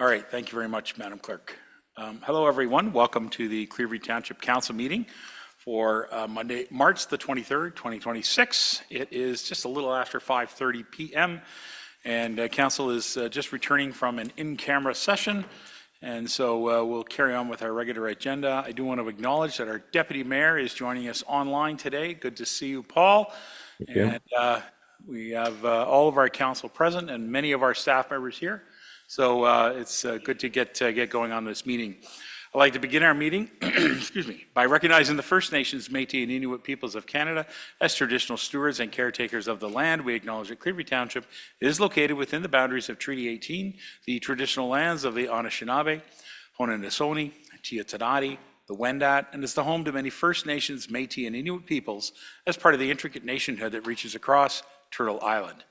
All right, thank you very much, Madam Clerk. Hello, everyone. Welcome to the Clearview Township Council meeting for Monday, March the 23rd, 2026. It is just a little after 5:30 p.m. and Council is just returning from an in-camera session. And so we'll carry on with our regular agenda. I do want to acknowledge that our Deputy Mayor is joining us online today. Good to see you, Paul. Thank you. And we have all of our council present and many of our staff members here. So it's good to get going on this meeting. I'd like to begin our meeting excuse me, by recognizing the First Nations, Métis, and Inuit peoples of Canada as traditional stewards and caretakers of the land. We acknowledge that Clearview Township is located within the boundaries of Treaty 18, the traditional lands of the Anishinaabe, Haudenosaunee, Tiatanati, the Wendat, and is the home to many First Nations, Métis, and Inuit peoples as part of the intricate nationhood that reaches across Turtle Island.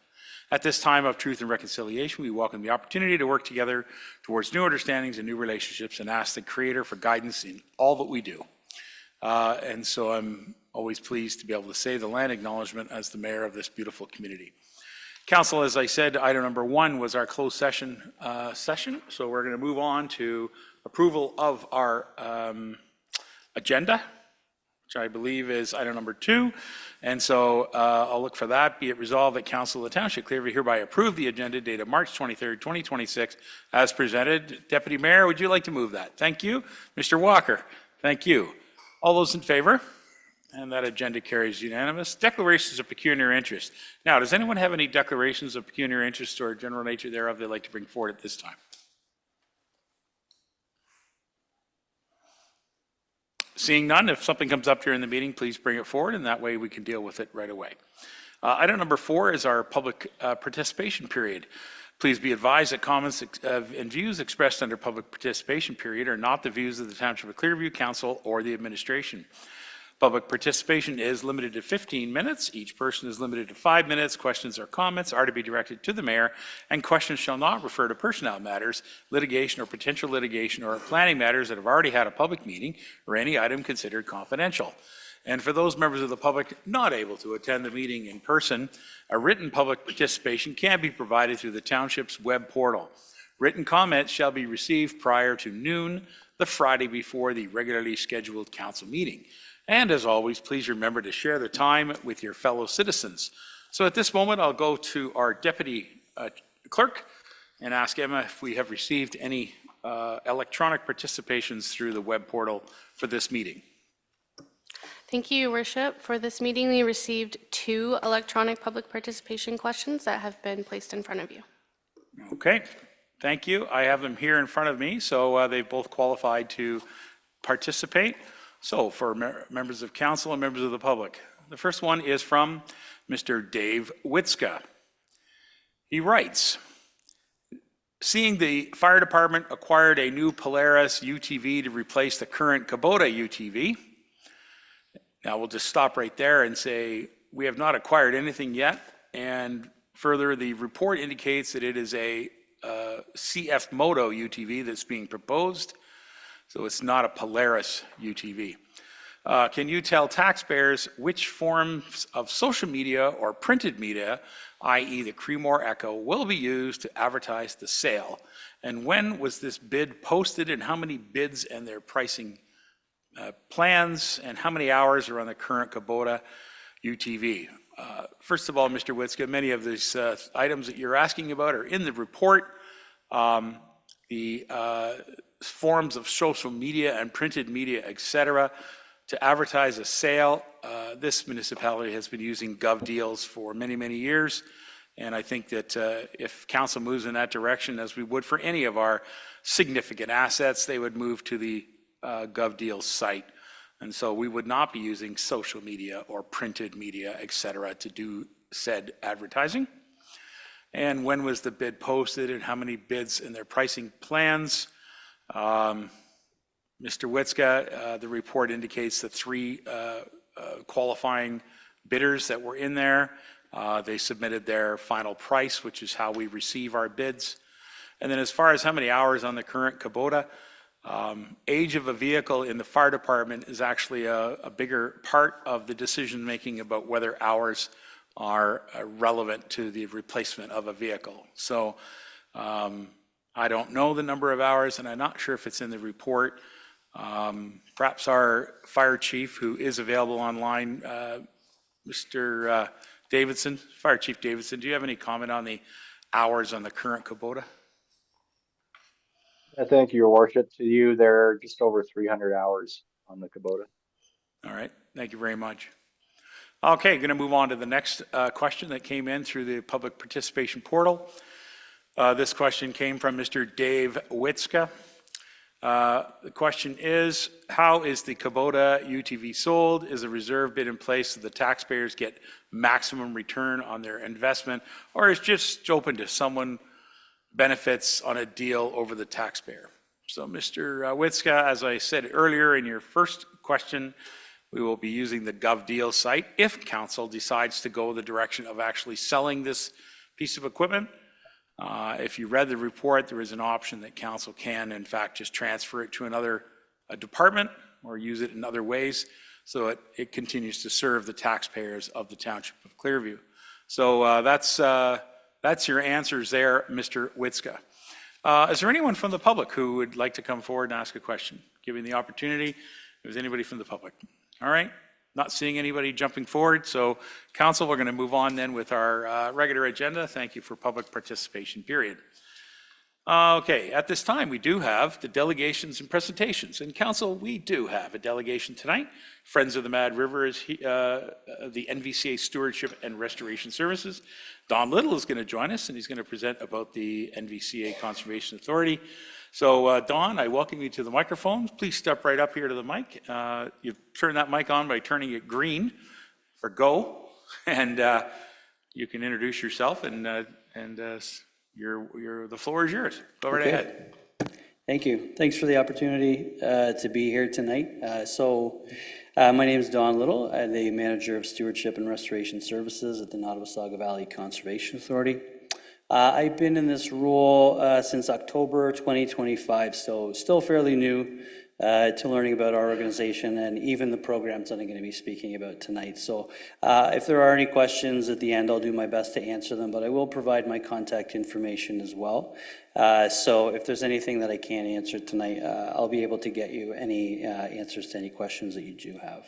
At this time of truth and reconciliation, we welcome the opportunity to work together towards new understandings and new relationships and ask the Creator for guidance in all that we do. And so I'm always pleased to be able to say the land acknowledgement as the mayor of this beautiful community. Council, as I said, item number 1 was our closed session So we're going to move on to approval of our agenda, which I believe is item number 2. And so I'll look for that. Be it resolved that Council of the Township Clearview hereby approve the agenda dated March 23rd, 2026 as presented. Deputy Mayor, would you like to move that? Thank you. Mr. Walker, thank you. All those in favor? And that agenda carries unanimous. Declarations of pecuniary interest. Now, does anyone have any declarations of pecuniary interest or general nature thereof they'd like to bring forward at this time? Seeing none, if something comes up during the meeting, please bring it forward, and that way we can deal with it right away. Item number 4 is our public participation period. Please be advised that comments and views expressed under public participation period are not the views of the Township of Clearview Council or the administration. Public participation is limited to 15 minutes. Each person is limited to 5 minutes. Questions or comments are to be directed to the mayor, and questions shall not refer to personnel matters, litigation or potential litigation, or planning matters that have already had a public meeting, or any item considered confidential. And for those members of the public not able to attend the meeting in person, a written public participation can be provided through the township's web portal. Written comments shall be received prior to noon, the Friday before the regularly scheduled council meeting. And as always, please remember to share the time with your fellow citizens. So at this moment, I'll go to our Deputy Clerk and ask Emma if we have received any electronic participations through the web portal for this meeting. Thank you, Your Worship. For this meeting, we received 2 electronic public participation questions that have been placed in front of you. Okay, thank you. I have them here in front of me, so they've both qualified to participate. So for members of council and members of the public, the first one is from Mr. Dave Witzka. He writes, seeing the fire department acquired a new Polaris UTV to replace the current Kubota UTV. Now we'll just stop right there and say we have not acquired anything yet. And further, the report indicates that it is a CF Moto UTV that's being proposed. So it's not a Polaris UTV. Can you tell taxpayers which forms of social media or printed media, i.e. the Creemore Echo, will be used to advertise the sale? And when was this bid posted, and how many bids and their pricing plans, and how many hours are on the current Kubota UTV? First of all, Mr. Witzka, many of these items that you're asking about are in the report. The forms of social media and printed media, etc., to advertise a sale. This municipality has been using GovDeals for many, many years. And I think that if council moves in that direction, as we would for any of our significant assets, they would move to the GovDeals site. And so we would not be using social media or printed media, etc., to do said advertising. And when was the bid posted, and how many bids and their pricing plans? Mr. Witzka, the report indicates the 3 qualifying bidders that were in there. They submitted their final price, which is how we receive our bids. And then as far as how many hours on the current Kubota, age of a vehicle in the fire department is actually a bigger part of the decision making about whether hours are relevant to the replacement of a vehicle. So I don't know the number of hours, and I'm not sure if it's in the report. Perhaps our fire chief, who is available online, Mr. Davidson, Fire Chief Davidson, do you have any comment on the hours on the current Kubota? Thank you, Your Worship. To you, there are just over 300 hours on the Kubota. All right, thank you very much. Okay, going to move on to the next question that came in through the public participation portal. This question came from Mr. Dave Witzka. The question is, how is the Kubota UTV sold? Is a reserve bid in place so the taxpayers get maximum return on their investment, or is just open to someone benefits on a deal over the taxpayer? So Mr. Witzka, as I said earlier in your first question, we will be using the GovDeal site if council decides to go the direction of actually selling this piece of equipment. If you read the report, there is an option that council can, in fact, just transfer it to another department or use it in other ways so it continues to serve the taxpayers of the Township of Clearview. So that's your answers there, Mr. Witzka. Is there anyone from the public who would like to come forward and ask a question? Giving the opportunity, if there's anybody from the public. All right, not seeing anybody jumping forward. So council, we're going to move on then with our regular agenda. Thank you for public participation, period. Okay, at this time, we do have the delegations and presentations. And council, we do have a delegation tonight. Friends of the Mad River is the NVCA Stewardship and Restoration Services. Don Little is going to join us, and he's going to present about the NVCA Conservation Authority. So Don, I welcome you to the microphone. Please step right up here to the mic. You turn that mic on by turning it green for go, and you can introduce yourself, and the floor is yours. Go right ahead. Thank you. Thanks for the opportunity to be here tonight. My name is Don Little. I'm the Manager of Stewardship and Restoration Services at the Nottawasaga Valley Conservation Authority. I've been in this role since October 2025, so still fairly new to learning about our organization and even the programs that I'm going to be speaking about tonight. So if there are any questions at the end, I'll do my best to answer them, but I will provide my contact information as well. So if there's anything that I can't answer tonight, I'll be able to get you any answers to any questions that you do have.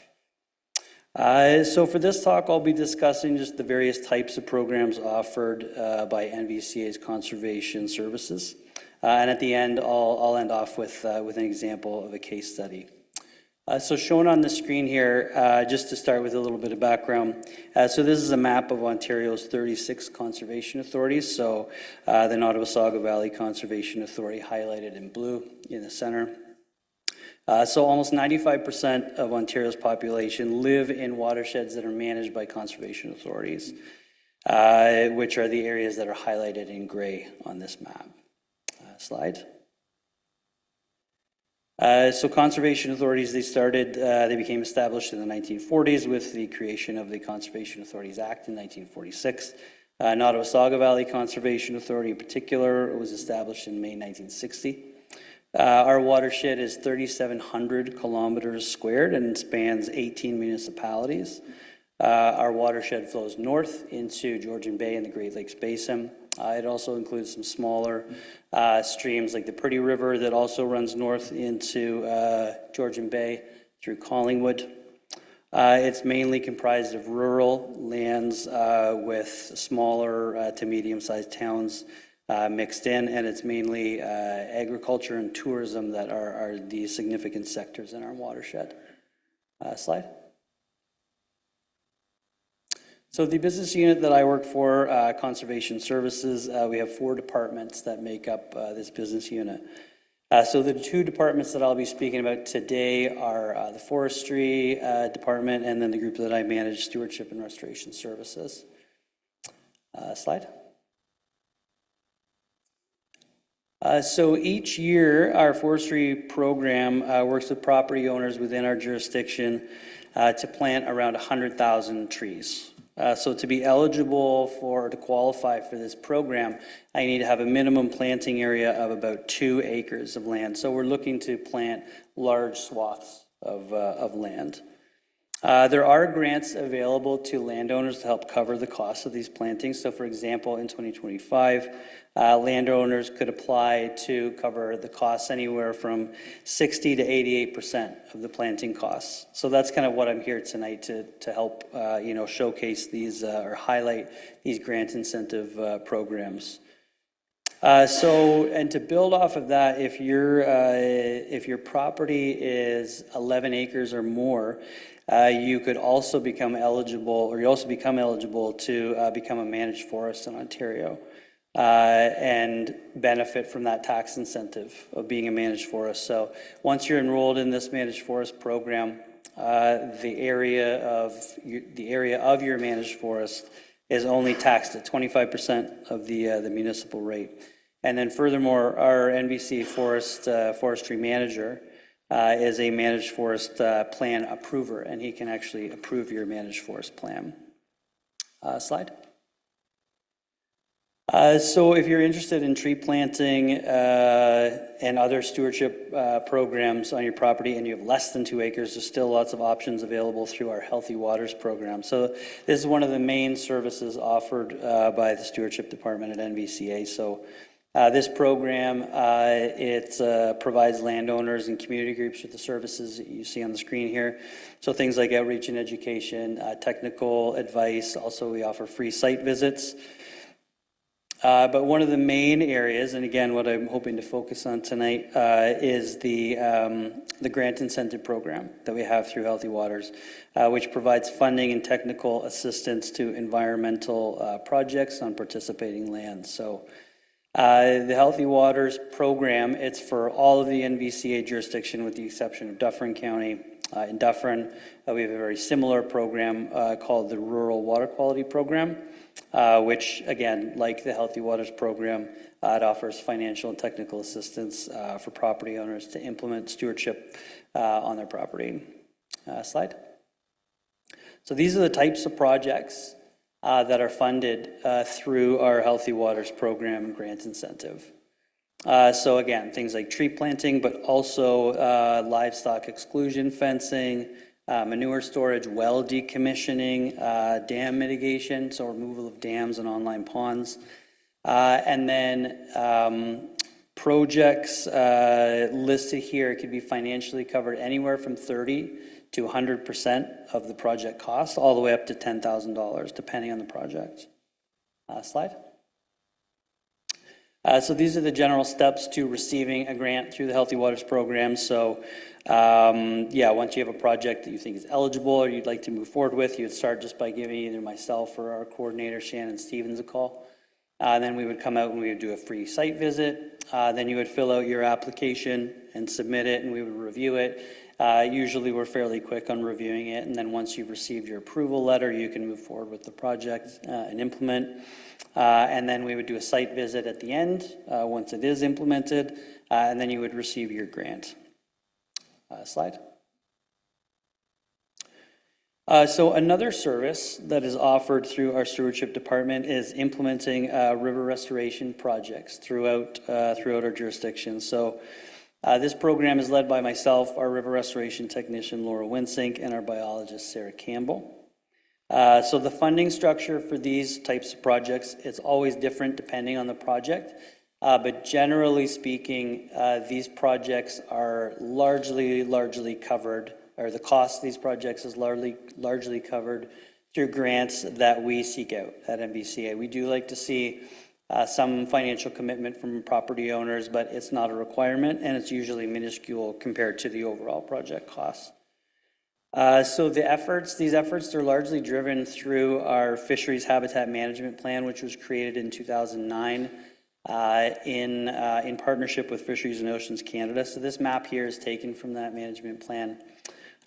So for this talk, I'll be discussing just the various types of programs offered by NVCA's conservation services. And at the end, I'll end off with an example of a case study. So shown on the screen here, just to start with a little bit of background. So this is a map of Ontario's 36 conservation authorities. So the Nottawasaga Valley Conservation Authority highlighted in blue in the center. So almost 95% of Ontario's population live in watersheds that are managed by conservation authorities, which are the areas that are highlighted in gray on this map. Slide. So conservation authorities, they became established in the 1940s with the creation of the Conservation Authorities Act in 1946. Nottawasaga Valley Conservation Authority in particular was established in May 1960. Our watershed is 3,700 kilometers squared and spans 18 municipalities. Our watershed flows north into Georgian Bay and the Great Lakes Basin. It also includes some smaller streams like the Pretty River that also runs north into Georgian Bay through Collingwood. It's mainly comprised of rural lands with smaller to medium-sized towns mixed in, and it's mainly agriculture and tourism that are the significant sectors in our watershed. Slide. So the business unit that I work for, Conservation Services, we have 4 departments that make up this business unit. So the 2 departments that I'll be speaking about today are the Forestry Department and then the group that I manage, Stewardship and Restoration Services. Slide. So each year, our forestry program works with property owners within our jurisdiction to plant around 100,000 trees. So to be eligible to qualify for this program, I need to have a minimum planting area of about 2 acres of land. So we're looking to plant large swaths of land. There are grants available to landowners to help cover the cost of these plantings. So for example, in 2025, landowners could apply to cover the costs anywhere from 60 to 88% of the planting costs. So that's kind of what I'm here tonight to help, showcase these or highlight these grant incentive programs. And to build off of that, if your property is 11 acres or more, you could also become eligible, or you also become eligible to become a managed forest in Ontario and benefit from that tax incentive of being a managed forest. So once you're enrolled in this managed forest program, the area of your managed forest is only taxed at 25% of the municipal rate. And then furthermore, our NBC forestry manager is a managed forest plan approver, and he can actually approve your managed forest plan. Slide. So if you're interested in tree planting and other stewardship programs on your property and you have less than 2 acres, there's still lots of options available through our Healthy Waters program. So this is one of the main services offered by the Stewardship Department at NVCA. So this program, it provides landowners and community groups with the services that you see on the screen here. So things like outreach and education, technical advice. Also, we offer free site visits. But one of the main areas, and again, what I'm hoping to focus on tonight, is the grant incentive program that we have through Healthy Waters, which provides funding and technical assistance to environmental projects on participating lands. So the Healthy Waters program, it's for all of the NVCA jurisdiction with the exception of Dufferin County. In Dufferin, we have a very similar program called the Rural Water Quality Program, which, again, like the Healthy Waters program, it offers financial and technical assistance for property owners to implement stewardship on their property. Slide. So these are the types of projects that are funded through our Healthy Waters program grant incentive. So again, things like tree planting, but also livestock exclusion fencing, manure storage, well decommissioning, dam mitigation, so removal of dams and online ponds. And then projects listed here could be financially covered anywhere from 30 to 100% of the project cost, all the way up to $10,000, depending on the project. Slide. So these are the general steps to receiving a grant through the Healthy Waters program. So once you have a project that you think is eligible or you'd like to move forward with, you would start just by giving either myself or our coordinator, Shannon Stevens, a call. Then we would come out and we would do a free site visit. Then you would fill out your application and submit it, and we would review it. Usually we're fairly quick on reviewing it, and then once you've received your approval letter, you can move forward with the project and implement. And then we would do a site visit at the end once it is implemented, and then you would receive your grant. Slide. So another service that is offered through our stewardship department is implementing river restoration projects throughout our jurisdiction. So this program is led by myself, our river restoration technician, Laura Winsink, and our biologist, Sarah Campbell. So the funding structure for these types of projects is always different depending on the project. But generally speaking, these projects are largely covered, or the cost of these projects is largely covered through grants that we seek out at NBCA. We do like to see some financial commitment from property owners, but it's not a requirement, and it's usually minuscule compared to the overall project costs. So these efforts are largely driven through our Fisheries Habitat Management Plan, which was created in 2009 in partnership with Fisheries and Oceans Canada. So this map here is taken from that management plan.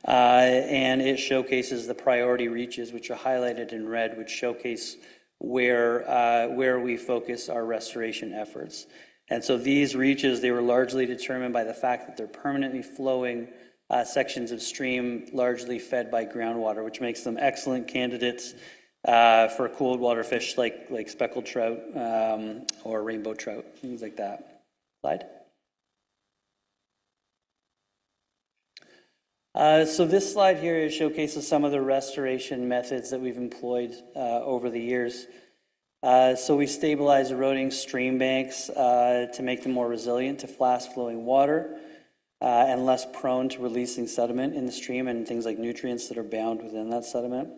And it showcases the priority reaches, which are highlighted in red, which showcase where we focus our restoration efforts. And so these reaches, they were largely determined by the fact that they're permanently flowing sections of stream largely fed by groundwater, which makes them excellent candidates for cold water fish like speckled trout or rainbow trout, things like that. Slide. So this slide here showcases some of the restoration methods that we've employed over the years. So we stabilize eroding stream banks to make them more resilient to fast-flowing water and less prone to releasing sediment in the stream and things like nutrients that are bound within that sediment.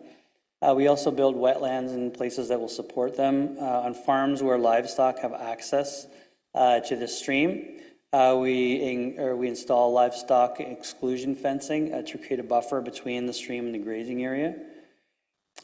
We also build wetlands in places that will support them. On farms where livestock have access to the stream, we install livestock exclusion fencing to create a buffer between the stream and the grazing area.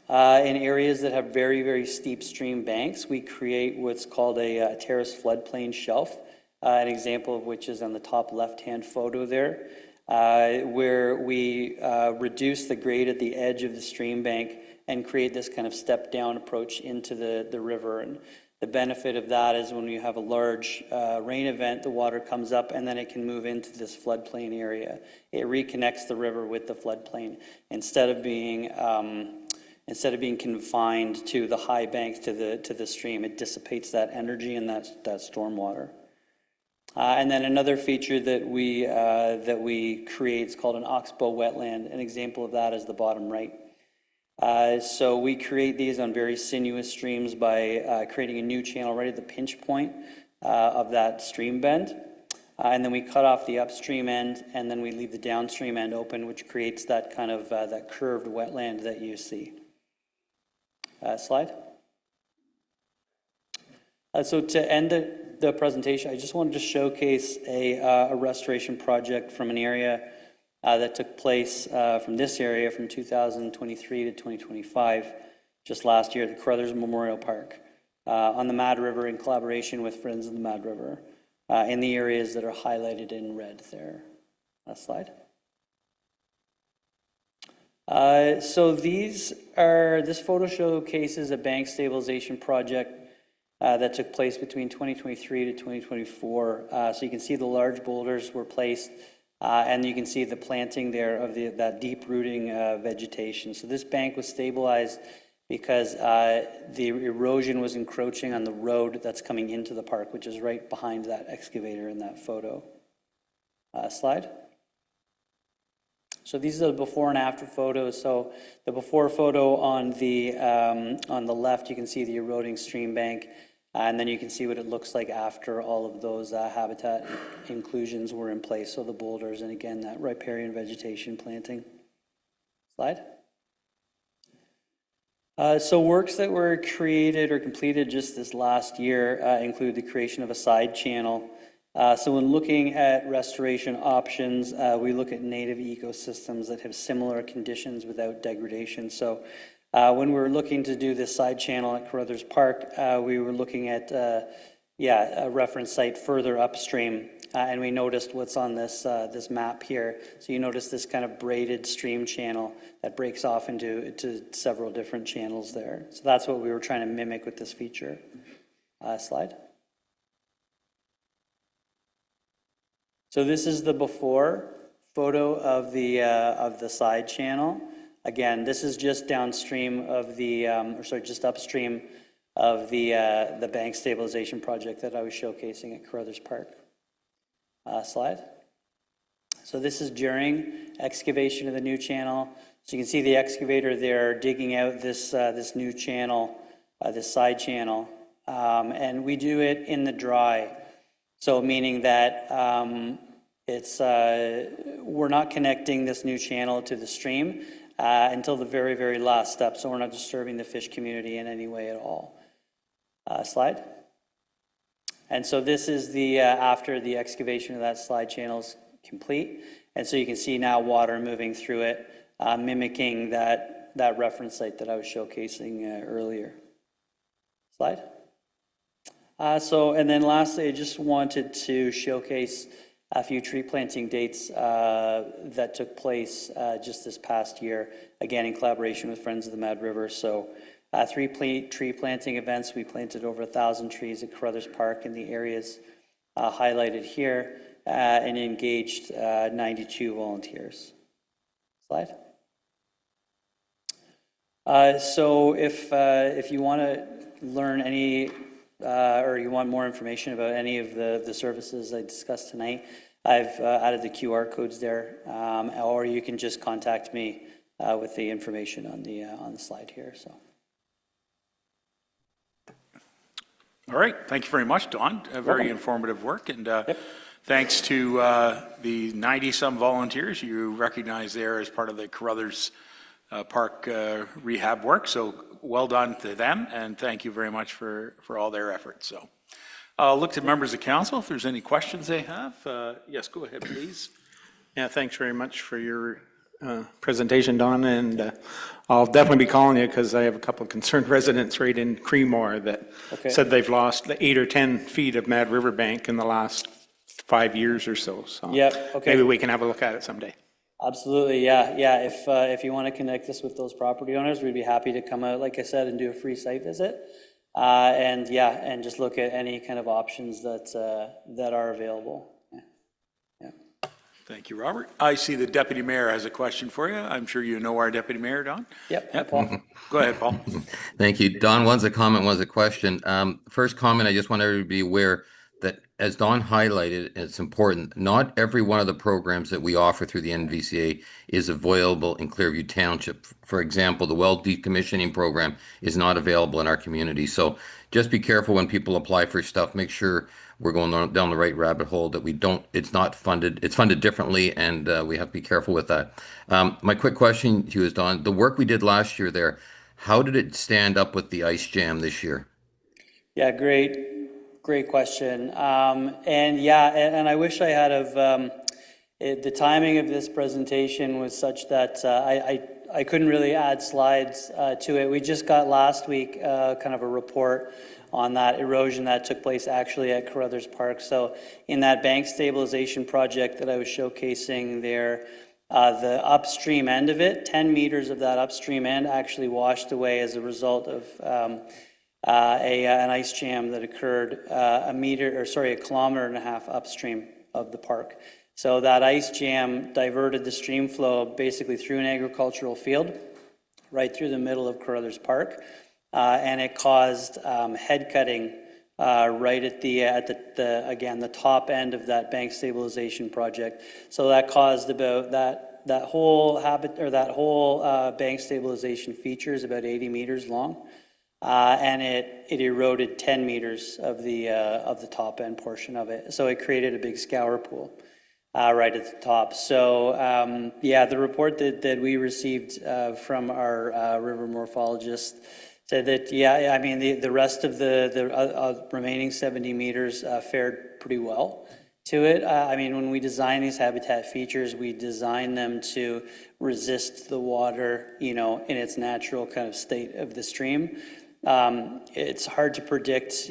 In areas that have very, very steep stream banks, we create what's called a terrace floodplain shelf, an example of which is on the top left-hand photo there, where we reduce the grade at the edge of the stream bank and create this kind of step-down approach into the river. And the benefit of that is when you have a large rain event, the water comes up and then it can move into this floodplain area. It reconnects the river with the floodplain instead of being confined to the high banks to the stream. It dissipates that energy and that stormwater. And then another feature that we create is called an oxbow wetland. An example of that is the bottom right. So we create these on very sinuous streams by creating a new channel right at the pinch point of that stream bend. And then we cut off the upstream end, and then we leave the downstream end open, which creates that kind of that curved wetland that you see. Slide. So to end the presentation, I just wanted to showcase a restoration project from an area that took place from this area from 2023 to 2025, just last year at the Carruthers Memorial Park on the Mad River in collaboration with Friends of the Mad River in the areas that are highlighted in red there. Last slide. So this photo showcases a bank stabilization project that took place between 2023 to 2024. So you can see the large boulders were placed and you can see the planting there of that deep rooting vegetation. So this bank was stabilized because the erosion was encroaching on the road that's coming into the park, which is right behind that excavator in that photo. Slide. So these are the before and after photos. So the before photo on the left, you can see the eroding stream bank, and then you can see what it looks like after all of those habitat inclusions were in place. So the boulders, and again, that riparian vegetation planting. Slide. So works that were created or completed just this last year include the creation of a side channel. So when looking at restoration options, we look at native ecosystems that have similar conditions without degradation. So when we were looking to do this side channel at Carruthers Park, we were looking at a reference site further upstream, and we noticed what's on this map here. So you notice this kind of braided stream channel that breaks off into several different channels there. So that's what we were trying to mimic with this feature. Slide. So this is the before photo of the side channel. Again, this is just downstream of just upstream of the bank stabilization project that I was showcasing at Carruthers Park. Slide. So this is during excavation of the new channel. So you can see the excavator there digging out this new channel, this side channel, and we do it in the dry. So meaning that we're not connecting this new channel to the stream until the very, very last step. So we're not disturbing the fish community in any way at all. Slide. And so this is the after the excavation of that slide channel is complete. And so you can see now water moving through it, mimicking that reference site that I was showcasing earlier. Slide. And then lastly, I just wanted to showcase a few tree planting dates that took place just this past year, again in collaboration with Friends of the Mad River. So 3 tree planting events. We planted over 1,000 trees at Carruthers Park in the areas highlighted here and engaged 92 volunteers. Slide. So if you want to learn any or you want more information about any of the services I discussed tonight, I've added the QR codes there, or you can just contact me with the information on the slide here. So. All right, thank you very much, Don. Very informative work, and thanks to the 90-some volunteers you recognize there as part of the Carruthers Park rehab work. So well done to them, and thank you very much for all their efforts. So I'll look to members of council if there's any questions they have. Yes, go ahead, please. Yeah, thanks very much for your presentation, Don, and I'll definitely be calling you because I have a couple of concerned residents right in Creemore that said they've lost 8 or 10 feet of Mad River bank in the last 5 years or so. So maybe we can have a look at it someday. Absolutely, yeah. If you want to connect us with those property owners, we'd be happy to come out, like I said, and do a free site visit. And just look at any kind of options that are available. Thank you, Robert. I see the Deputy Mayor has a question for you. I'm sure you know our Deputy Mayor, Don. Yep. Paul. Go ahead, Paul. Thank you. Don, one's a comment, one's a question. First comment, I just want everybody to be aware that, as Don highlighted, it's important, not every one of the programs that we offer through the NVCA is available in Clearview Township. For example, the well decommissioning program is not available in our community. So just be careful when people apply for stuff. Make sure we're going down the right rabbit hole, that we don't, it's not funded, it's funded differently, and we have to be careful with that. My quick question to you is, Don, the work we did last year there, how did it stand up with the ice jam this year? Yeah, great question. And I wish I had the timing of this presentation was such that I couldn't really add slides to it. We just got last week kind of a report on that erosion that took place actually at Carruthers Park. So in that bank stabilization project that I was showcasing there, the upstream end of it, 10 meters of that upstream end actually washed away as a result of an ice jam that occurred a kilometer and a half upstream of the park. So that ice jam diverted the stream flow basically through an agricultural field right through the middle of Carruthers Park. And it caused head cutting right at the top end of that bank stabilization project. So that caused about that whole bank stabilization feature is about 80 meters long, and it eroded 10 meters of the top end portion of it. So it created a big scour pool right at the top. So the report that we received from our river morphologist said that, the rest of the remaining 70 meters fared pretty well to it. When we design these habitat features, we design them to resist the water, in its natural kind of state of the stream. It's hard to predict,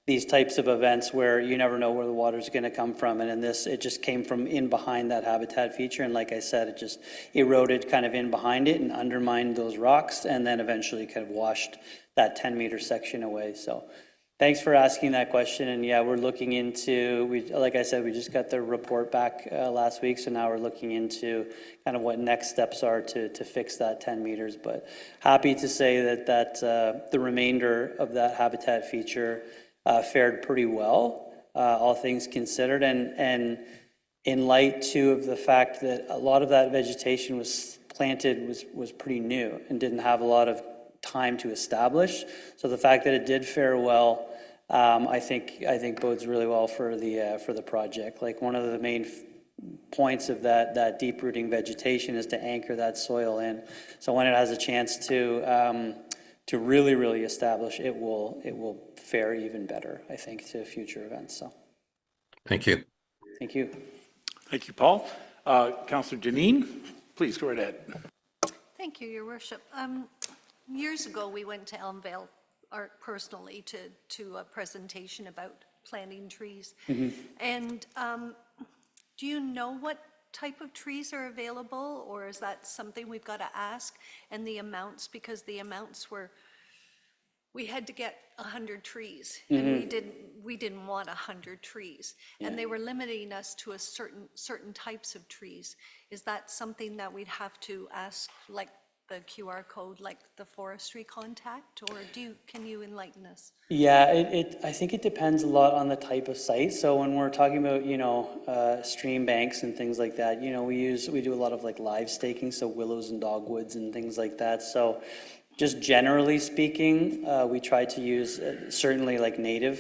these types of events where you never know where the water is going to come from. And in this, it just came from in behind that habitat feature. And like I said, it just eroded kind of in behind it and undermined those rocks, and then eventually kind of washed that 10-meter section away. So thanks for asking that question. And yeah, we're looking into, like I said, we just got the report back last week. So now we're looking into kind of what next steps are to fix that 10 meters. But happy to say that the remainder of that habitat feature fared pretty well, all things considered, and in light too of the fact that a lot of that vegetation was planted was pretty new and didn't have a lot of time to establish. So the fact that it did fare well, I think bodes really well for the project. Like, one of the main points of that deep rooting vegetation is to anchor that soil in. So when it has a chance to really establish, it will fare even better, I think, to future events. So Thank you. thank you. Thank you, Paul. Councillor Janine, please go right ahead. Thank you, Your Worship. Years ago, we went to Elmvale personally to a presentation about planting trees. And do you know what type of trees are available, or is that something we've got to ask? And the amounts, because the amounts were, we had to get 100 trees, and we didn't want 100 trees, and they were limiting us to a certain types of trees. Is that something that we'd have to ask, like the QR code like the forestry contact, or can you enlighten us? Yeah, I think it depends a lot on the type of site. So when we're talking about, stream banks and things like that, we do a lot of like live staking, so willows and dogwoods and things like that. So just generally speaking, we try to use certainly like native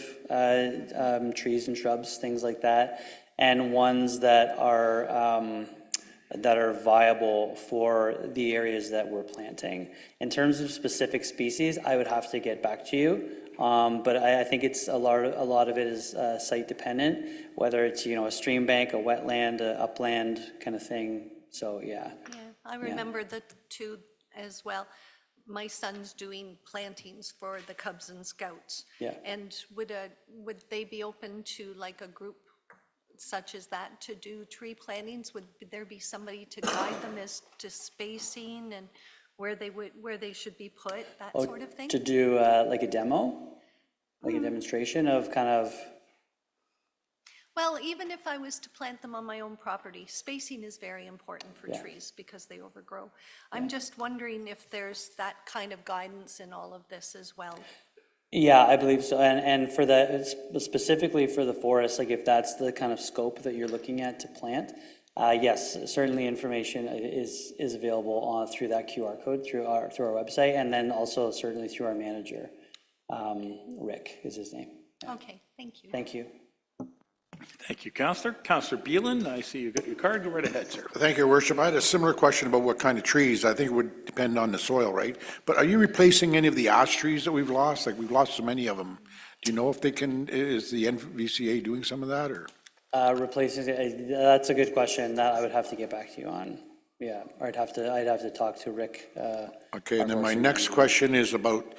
trees and shrubs, things like that, and ones that are viable for the areas that we're planting. In terms of specific species, I would have to get back to you. But I think it's a lot of it is site dependent, whether it's, a stream bank, a wetland, a upland kind of thing. So, yeah. Yeah, I remember the two as well. My son's doing plantings for the Cubs and Scouts. Yeah. And would they be open to like a group such as that to do tree plantings? Would there be somebody to guide them as to spacing and where they should be put, that sort of thing? To do like a demo, like a demonstration of kind of. Well, even if I was to plant them on my own property, spacing is very important for trees because they overgrow. I'm just wondering if there's that kind of guidance in all of this as well. Yeah, I believe so. And for the, specifically for the forest, like if that's the kind of scope that you're looking at to plant, yes, certainly information is available through that QR code through our website, and then also certainly through our manager. Rick is his name. Yeah. Okay, thank you. Thank you. Thank you, Councillor. Councillor Beelan, I see you got your card. Go right ahead, sir. Thank you, Your Worship. I had a similar question about what kind of trees. I think it would depend on the soil, right? But are you replacing any of the ash trees that we've lost? Like, we've lost so many of them. Do you know if they can, is the NVCA doing some of that, or? Replacing, that's a good question. That I would have to get back to you on. Yeah, or I'd have to talk to Rick. Okay, and then my next question is about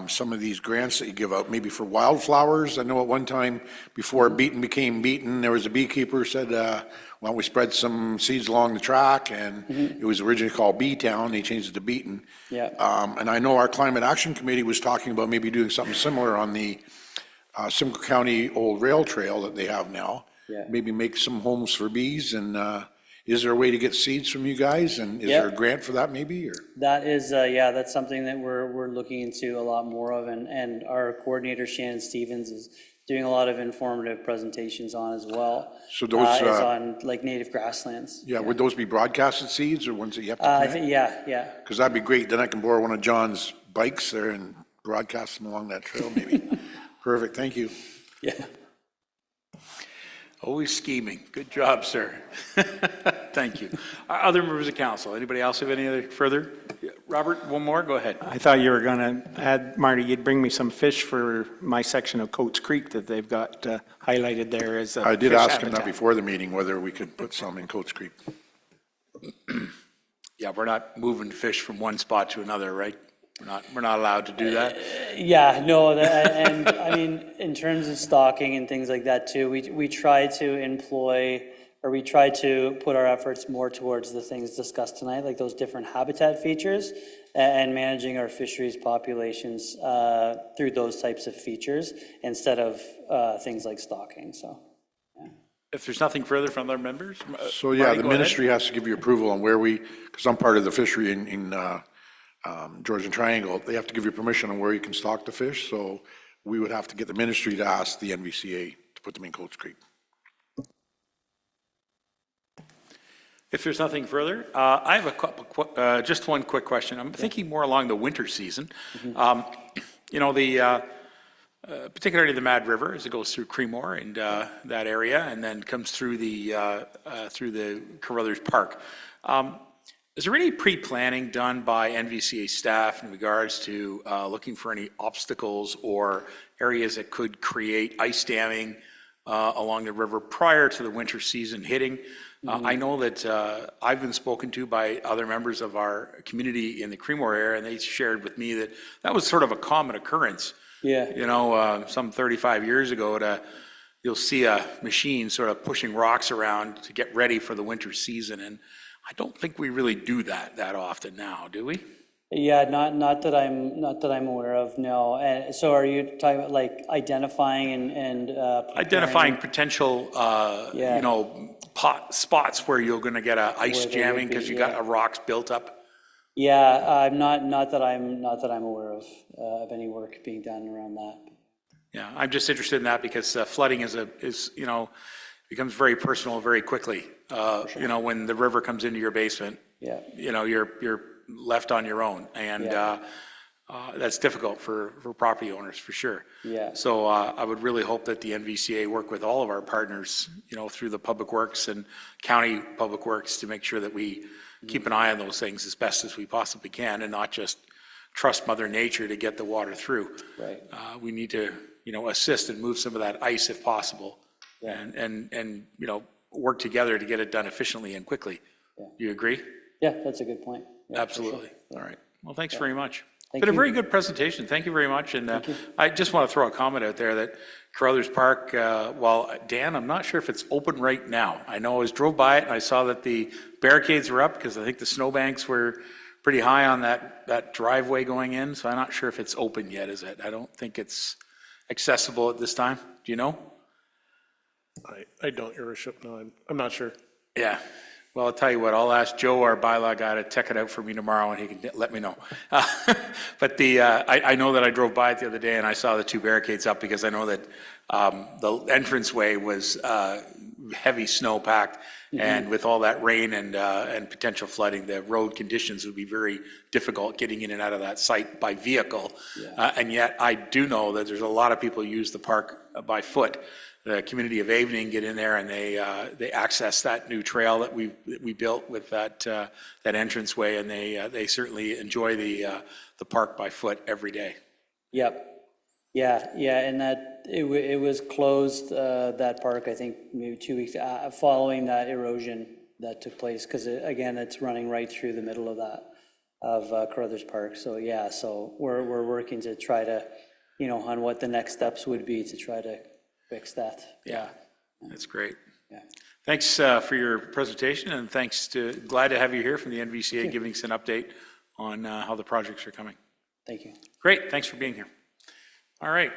some of these grants that you give out, maybe for wildflowers. I know at one time, before beeton became beeton, there was a beekeeper who said, why don't we spread some seeds along the track? And it was originally called B-Town, they changed it to Beaton. Yeah. And I know our Climate Action Committee was talking about maybe doing something similar on the Simcoe County Old Rail Trail that they have now. Yeah. Maybe make some homes for bees, and is there a way to get seeds from you guys? And is there a grant for that maybe, or? That is, that's something that we're looking into a lot more of, and our coordinator Shannon Stevens is doing a lot of informative presentations on as well. So those, is on like native grasslands. Yeah, would those be broadcasted seeds or ones that you have to I plant? think, yeah. Because that'd be great, then I can borrow one of John's bikes there and broadcast them along that trail maybe. Perfect, thank you. Yeah. Always scheming. Good job, sir. Thank you. Other members of council, anybody else have any other further? Robert, one more, go ahead. I thought you were going to add, Marty, you'd bring me some fish for my section of Coates Creek that they've got highlighted there as a I did fish ask him that habitat. before the meeting, whether we could put some in Coates Creek. Yeah, we're not moving fish from one spot to another, right? We're not allowed to do that? Yeah, no, and I mean, in terms of stocking and things like that too, we try to employ, or we try to put our efforts more towards the things discussed tonight, like those different habitat features and managing our fisheries populations through those types of features instead of things like stocking, so. If there's nothing further from other members? So yeah, Marty, the go ahead. ministry has to give you approval on where because I'm part of the fishery in Georgian Triangle, they have to give you permission on where you can stock the fish, so we would have to get the ministry to ask the NVCA to put them in Coates Creek. If there's nothing further, I have a couple, just one quick question. I'm thinking more along the winter season. Particularly the Mad River as it goes through Creemore and that area, and then comes through the Carruthers Park. Is there any pre-planning done by NVCA staff in regards to looking for any obstacles or areas that could create ice damming along the river prior to the winter season hitting? I know that I've been spoken to by other members of our community in the Creemore area, and they shared with me that that was sort of a common occurrence. Yeah. Some 35 years ago, you'll see a machine sort of pushing rocks around to get ready for the winter season, and I don't think we really do that often now, do we? Yeah, not that I'm aware of, no. And so are you talking about like identifying and Identifying potential, Yeah. spots where you're going to get a ice Where there jamming would be, because you got rocks built up Yeah, not that I'm aware of any work being done around that. Yeah, I'm just interested in that because flooding is, you know, becomes very personal very quickly. You know, when the river comes into your basement, Yeah, you know, you're left on your own, and Yeah. that's difficult for property owners, for sure. Yeah. So I would really hope that the NVCA work with all of our partners, you know, through the Public Works and County Public Works to make sure that we keep an eye on those things as best as we possibly can and not just trust Mother Nature to get the water through. Right. We need to, you know, assist and move some of that ice if possible, and you know, work together to get it done efficiently and quickly. Do you agree? Yeah, that's a good point. Yeah, for Absolutely. sure. All right. Well, thanks very much. Thank Been a you. very good presentation. Thank you very much. And I just want to throw a comment out there that Carruthers Park, well, Dan, I'm not sure if it's open right now. I know I drove by it and I saw that the barricades were up because I think the snowbanks were pretty high on that driveway going in. So I'm not sure if it's open yet, is it? I don't think it's accessible at this time. Do you know? I don't, Your Worship, no, I'm not sure. Yeah. Well, I'll tell you what, I'll ask Joe, our bylaw guy, to check it out for me tomorrow, and he can let me know. But I know that I drove by it the other day, and I saw the two barricades up, because I know that the entranceway was heavy snow packed, and with all that rain and potential flooding, the road conditions would be very difficult getting in and out of that site by vehicle. And yet, I do know that there's a lot of people who use the park by foot. The community of Avening get in there and they access that new trail that we built with that entranceway, and they certainly enjoy the park by foot every day. Yep. Yeah, and that, it was closed, that park, I think, maybe 2 weeks following that erosion that took place, because again, it's running right through the middle of that, of Carruthers Park. So, yeah, so we're working to try to, you know, on what the next steps would be to try to fix that. Yeah, that's great. Yeah. Thanks for your presentation, and glad to have you here from the NVCA giving us an update on how the projects are coming. Thank you. Great, thanks for being here. All right.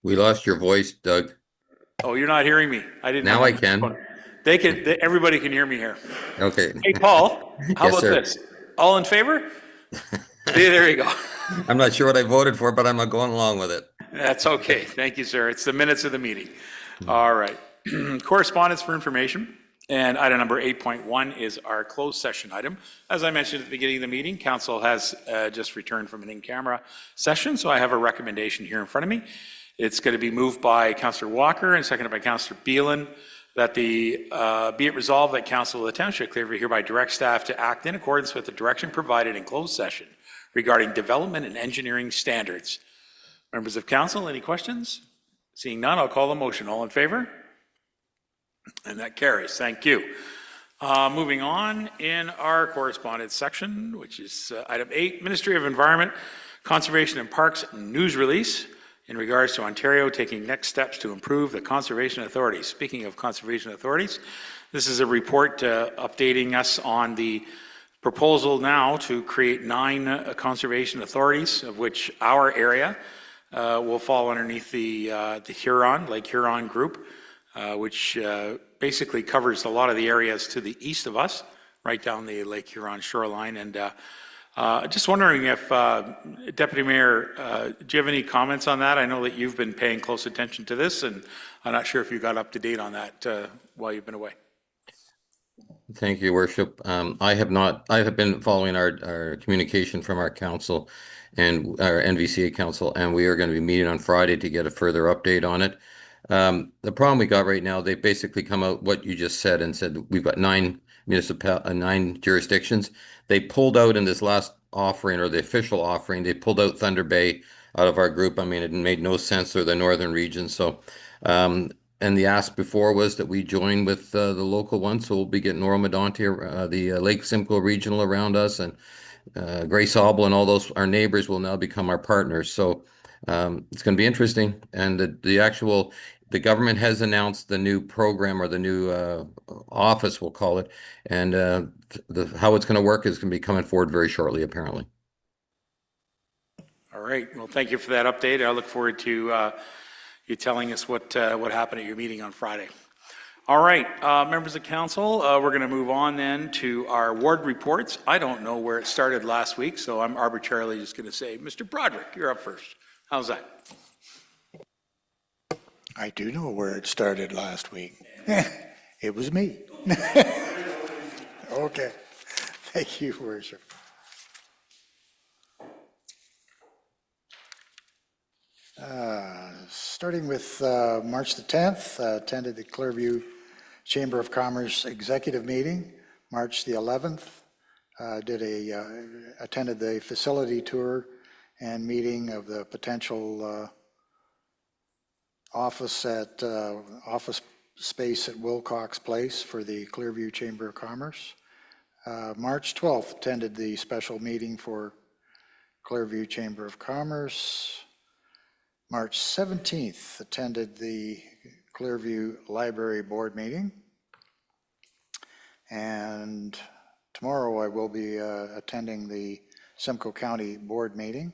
We lost your voice, Doug. Oh, you're not hearing me? I didn't. Now I can. Everybody can hear me here. Okay. Hey, Paul, how Yes, about sir. this? All in favor? There you go. I'm not sure what I voted for, but I'm not going along with it. That's okay. Thank you, sir. It's the minutes of the meeting. All right. Correspondence for information. And item number 8.1 is our closed session item. As I mentioned at the beginning of the meeting, council has just returned from an in-camera session, so I have a recommendation here in front of me. It's going to be moved by Councillor Walker and seconded by Councillor Beelan, that be it resolved that Council of the Township of Clearview hereby directs staff to act in accordance with the direction provided in closed session regarding development and engineering standards. Members of council, any questions? Seeing none, I'll call the motion. All in favor? And that carries. Thank you. Moving on in our correspondence section, which is item 8, Ministry of Environment, Conservation and Parks news release in regards to Ontario taking next steps to improve the conservation authorities. Speaking of conservation authorities, this is a report updating us on the proposal now to create 9 conservation authorities, of which our area will fall underneath the Lake Huron group, which basically covers a lot of the areas to the east of us, right down the Lake Huron shoreline. And just wondering if, Deputy Mayor, do you have any comments on that? I know that you've been paying close attention to this, and I'm not sure if you got up to date on that while you've been away. Thank you, Worship. I have been following our communication from our council and our NVCA council, and we are going to be meeting on Friday to get a further update on it. The problem we got right now, they basically come out what you just said and said we've got 9 jurisdictions. They pulled out in this last offering, or the official offering, they pulled out Thunder Bay out of our group. I mean, it made no sense. They're the northern region. So and the ask before was that we join with the local one, so we'll be getting Norma Medonte, the Lake Simcoe Regional around us, and Grace Obel and all those, our neighbors will now become our partners. So it's going to be interesting. And the government has announced the new program or the new office, we'll call it, and how it's going to work is going to be coming forward very shortly, apparently. All right, well, thank you for that update. I look forward to you telling us what happened at your meeting on Friday. All right, members of council, we're going to move on then to our ward reports. I don't know where it started last week, so I'm arbitrarily just going to say, Mr. Broderick, you're up first. How's that? I do know where it started last week. It was me. Okay. Thank you, Worship. Starting with March the 10th, attended the Clearview Chamber of Commerce Executive Meeting. March the 11th, attended the facility tour and meeting of the potential office space at Wilcox Place for the Clearview Chamber of Commerce. March 12th, attended the special meeting for Clearview Chamber of Commerce. March 17th, attended the Clearview Library Board meeting. And tomorrow I will be attending the Simcoe County Board meeting.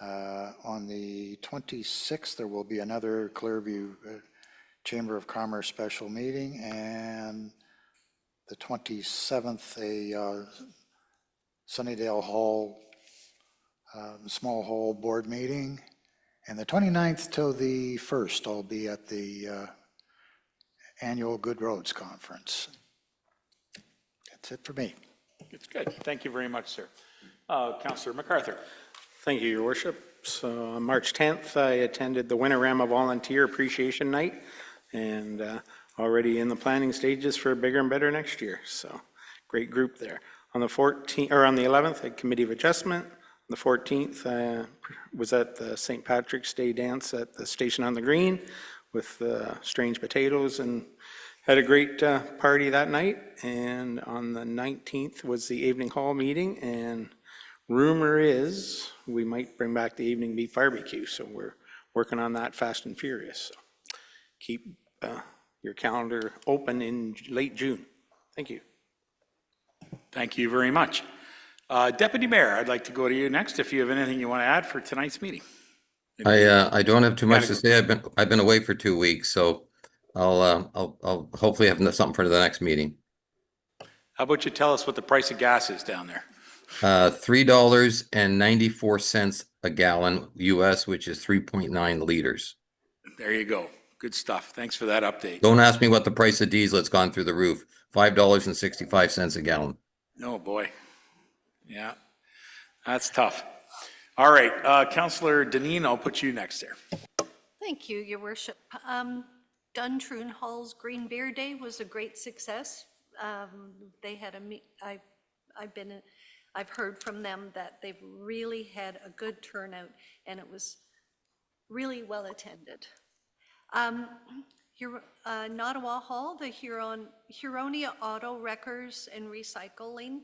On the 26th, there will be another Clearview Chamber of Commerce special meeting, and the 27th, a Sunnydale Hall, small hall board meeting, and the 29th till the 1st, I'll be at the annual Good Roads Conference. That's it for me. It's good. Thank you very much, sir. Councillor MacArthur. Thank you, Your Worship. So on March 10th, I attended the Winterama Volunteer Appreciation Night, and already in the planning stages for bigger and better next year. So great group there. On the 11th, a Committee of Adjustment. On the 14th, was at the St. Patrick's Day dance at the Station on the Green with Strange Potatoes, and had a great party that night. And on the 19th was the Evening Hall meeting, and rumor is we might bring back the evening beef barbecue, so we're working on that fast and furious. So keep your calendar open in late June. Thank you. Thank you very much. Deputy Mayor, I'd like to go to you next if you have anything you want to add for tonight's meeting. I don't have too much to say. I've been away for 2 weeks, so I'll hopefully have something for the next meeting. How about you tell us what the price of gas is down there? $3.94 a gallon US, which is 3.9 liters. There you go. Good stuff. Thanks for that update. Don't ask me what the price of diesel, it's gone through the roof. $5.65 a gallon. Oh, boy. Yeah, that's tough. All right, Councillor Deneen, I'll put you next there. Thank you, Your Worship. Duntroon Hall's Green Beer Day was a great success. They had I've heard from them that they've really had a good turnout, and it was really well attended. Nottawa Hall, the Huronia Auto Wreckers and Recycling,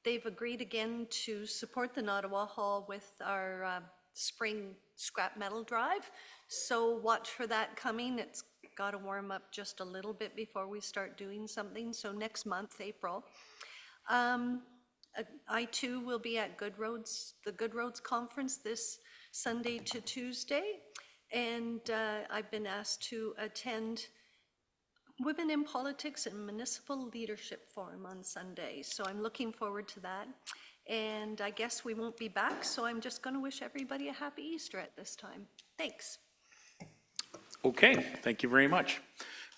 they've agreed again to support the Nottawa Hall with our spring scrap metal drive. So watch for that coming. It's got to warm up just a little bit before we start doing something. So next month, April. I too will be at the Good Roads Conference this Sunday to Tuesday. And I've been asked to attend Women in Politics and Municipal Leadership Forum on Sunday. So I'm looking forward to that. And I guess we won't be back, so I'm just going to wish everybody a happy Easter at this time. Thanks. Okay, thank you very much.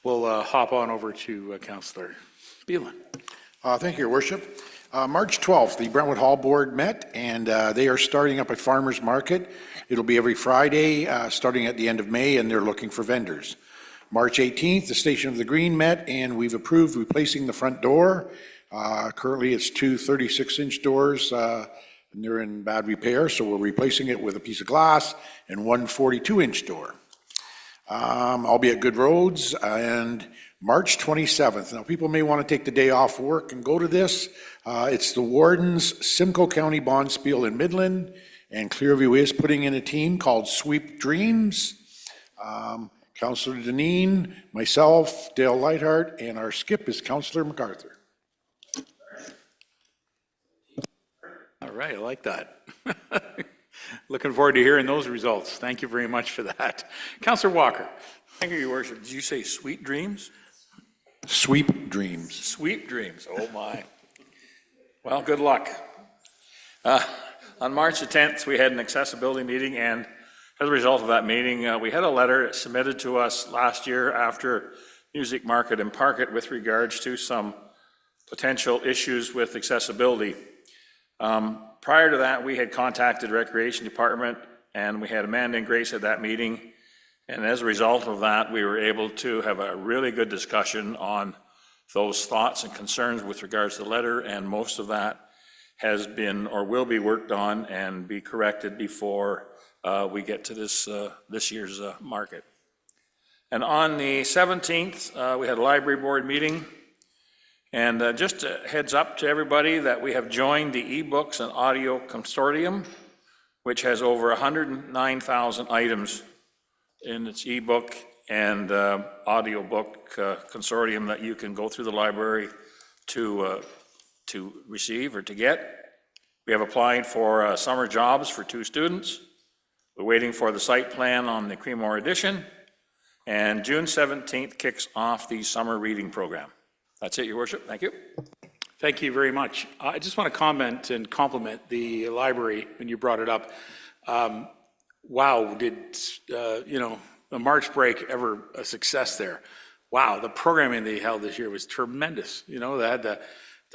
We'll hop on over to Councillor Beelan. Thank you, Your Worship. March 12th, the Brentwood Hall Board met, and they are starting up a farmer's market. It'll be every Friday, starting at the end of May, and they're looking for vendors. March 18th, the Station of the Green met, and we've approved replacing the front door. Currently, it's two 36-inch doors, and they're in bad repair, so we're replacing it with a piece of glass and one 42-inch door. I'll be at Good Roads, and March 27th. Now, people may want to take the day off work and go to this. It's the Warden's Simcoe County Bonspiel in Midland, and Clearview is putting in a team called Sweep Dreams. Councillor Deneen, myself, Dale Lightheart, and our skip is Councillor MacArthur. All right, I like that. Looking forward to hearing those results. Thank you very much for that. Councillor Walker. Thank you, Your Worship. Did you say sweet dreams? Sweep Dreams. Sweet dreams, oh my. Well, good luck. On March the 10th, we had an accessibility meeting, and as a result of that meeting, we had a letter submitted to us last year after Music Market and Parket with regards to some potential issues with accessibility. Prior to that, we had contacted Recreation Department, and we had Amanda and Grace at that meeting. And as a result of that, we were able to have a really good discussion on those thoughts and concerns with regards to the letter, and most of that has been or will be worked on and be corrected before we get to this year's market. And on the 17th, we had a library board meeting. And just a heads up to everybody that we have joined the eBooks and Audio Consortium, which has over 109,000 items in its ebook and audiobook consortium that you can go through the library to receive or to get. We have applied for summer jobs for 2 students. We're waiting for the site plan on the Creemore edition. And June 17th kicks off the summer reading program. That's it, Your Worship. Thank you. Thank you very much. I just want to comment and compliment the library when you brought it up. Wow, did the March break ever a success there? Wow, the programming they held this year was tremendous. They had the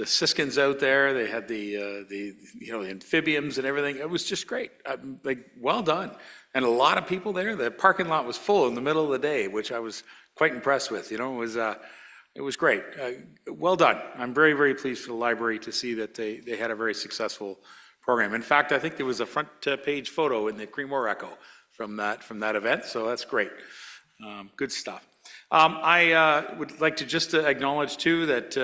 Siskins out there, they had the amphibians and everything. It was just great. Well done. And a lot of people there. The parking lot was full in the middle of the day, which I was quite impressed with. It was great. Well done. I'm very, very pleased for the library to see that they had a very successful program. In fact, I think there was a front page photo in the Creemore Echo from that event, so that's great. Good stuff. I would like to just acknowledge too that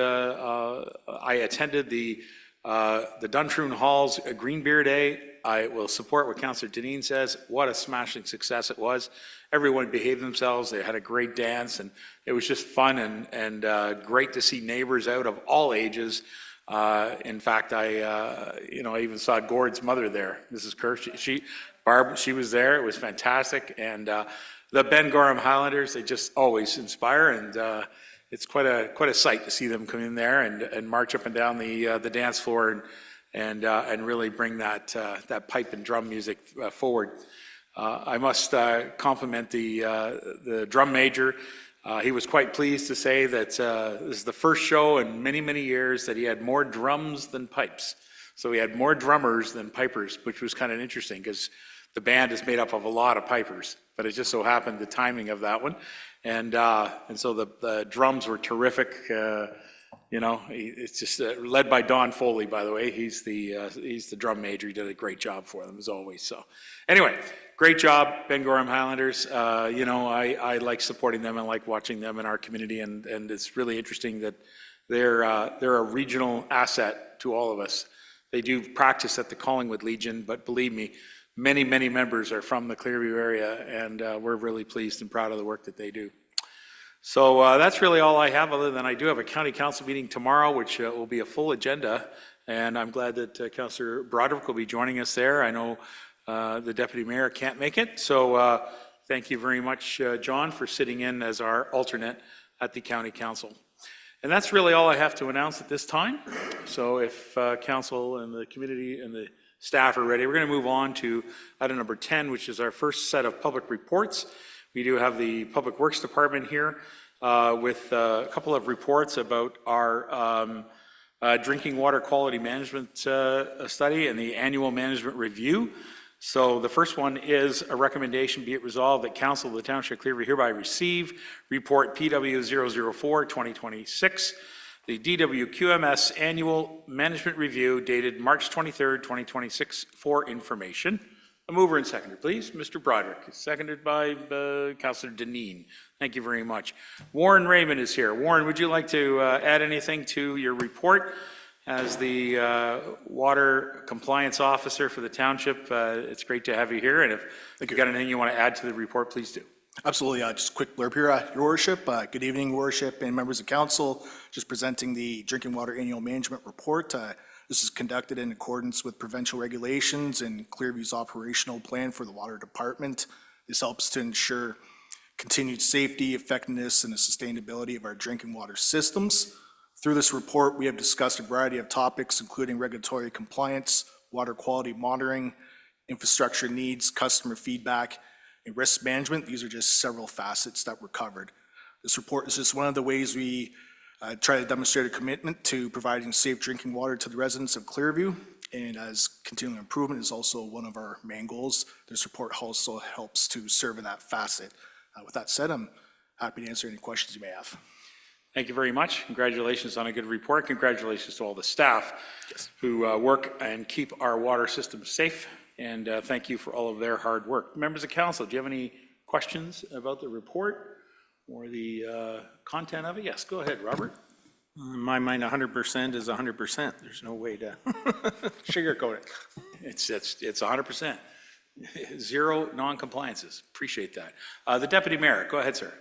I attended the Duntroon Hall's Green Beer Day. I will support what Councillor Deneen says. What a smashing success it was. Everyone behaved themselves. They had a great dance, and it was just fun and great to see neighbors out of all ages. In fact, I even saw Gord's mother there, Mrs. Kerr. Barb, she was there. It was fantastic. And the Ben Gorham Highlanders, they just always inspire, and it's quite a sight to see them come in there and march up and down the dance floor and really bring that pipe and drum music forward. I must compliment the drum major. He was quite pleased to say that this is the first show in many, many years that he had more drums than pipes. So he had more drummers than pipers, which was kind of interesting because the band is made up of a lot of pipers, but it just so happened the timing of that one. And so the drums were terrific. It's just led by Don Foley, by the way. He's the drum major. He did a great job for them as always. So anyway, great job, Ben Gorham Highlanders. I like supporting them and like watching them in our community, and it's really interesting that they're a regional asset to all of us. They do practice at the Collingwood Legion, but believe me, many, many members are from the Clearview area, and we're really pleased and proud of the work that they do. So that's really all I have, other than I do have a county council meeting tomorrow, which will be a full agenda, and I'm glad that Councillor Broderick will be joining us there. I know the deputy mayor can't make it, so thank you very much, John, for sitting in as our alternate at the county council. And that's really all I have to announce at this time. So if council and the community and the staff are ready, we're going to move on to item number 10, which is our first set of public reports. We do have the Public Works Department here with a couple of reports about our drinking water quality management study and the annual management review. So the first one is a recommendation, be it resolved that Council of the Township of Clearview hereby receive report PW 004 2026, the DWQMS annual management review dated March 23rd, 2026 for information. A mover and seconder, please. Mr. Broderick, seconded by Councillor Deneen. Thank you very much. Warren Raymond is here. Warren, would you like to add anything to your report as the water compliance officer for the township? It's great to have you here, and if you've got anything you want to add to the report, please do. Absolutely. Just a quick blurb here, Your Worship. Good evening, Your Worship, and members of council. Just presenting the Drinking Water Annual Management Report. This is conducted in accordance with provincial regulations and Clearview's operational plan for the water department. This helps to ensure continued safety, effectiveness, and the sustainability of our drinking water systems. Through this report, we have discussed a variety of topics, including regulatory compliance, water quality monitoring, infrastructure needs, customer feedback, and risk management. These are just several facets that were covered. This report is just one of the ways we try to demonstrate a commitment to providing safe drinking water to the residents of Clearview, and as continuing improvement is also one of our main goals. This report also helps to serve in that facet. With that said, I'm happy to answer any questions you may have. Thank you very much. Congratulations on a good report. Congratulations to all the staff who work and keep our water system safe, and thank you for all of their hard work. Members of council, do you have any questions about the report or the content of it? Yes, go ahead, Robert. In my mind, 100% is 100%. There's no way to sugarcoat it. It's 100%. Zero non-compliances. Appreciate that. The deputy mayor, go ahead, sir.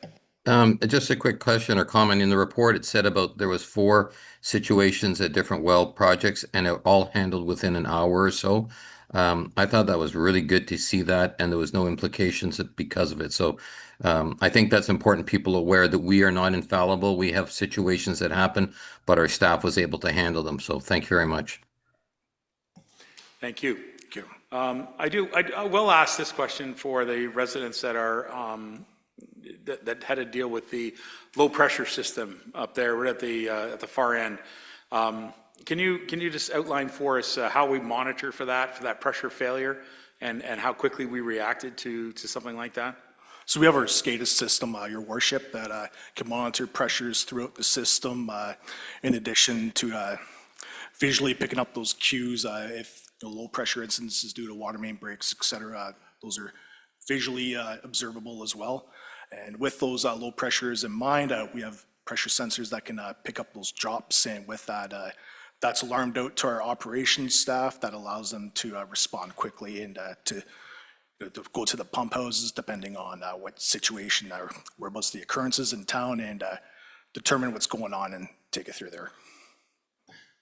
Just a quick question or comment. In the report, it said about there was 4 situations at different well projects, and it all handled within an hour or so. I thought that was really good to see that, and there was no implications because of it. So I think that's important. People aware that we are not infallible. We have situations that happen, but our staff was able to handle them. So thank you very much. Thank you. Thank you. I will ask this question for the residents that are that had to deal with the low pressure system up there. We're at the far end. Can you just outline for us how we monitor for that pressure failure, and how quickly we reacted to something like that? So we have our SCADA system, Your Worship, that can monitor pressures throughout the system, in addition to visually picking up those cues if low pressure incidences due to water main breaks, et cetera. Those are visually observable as well. And with those low pressures in mind, we have pressure sensors that can pick up those drops, and with that, that's alarmed out to our operations staff. That allows them to respond quickly and to go to the pump houses, depending on what situation or whereabouts the occurrences in town, and determine what's going on and take it through there.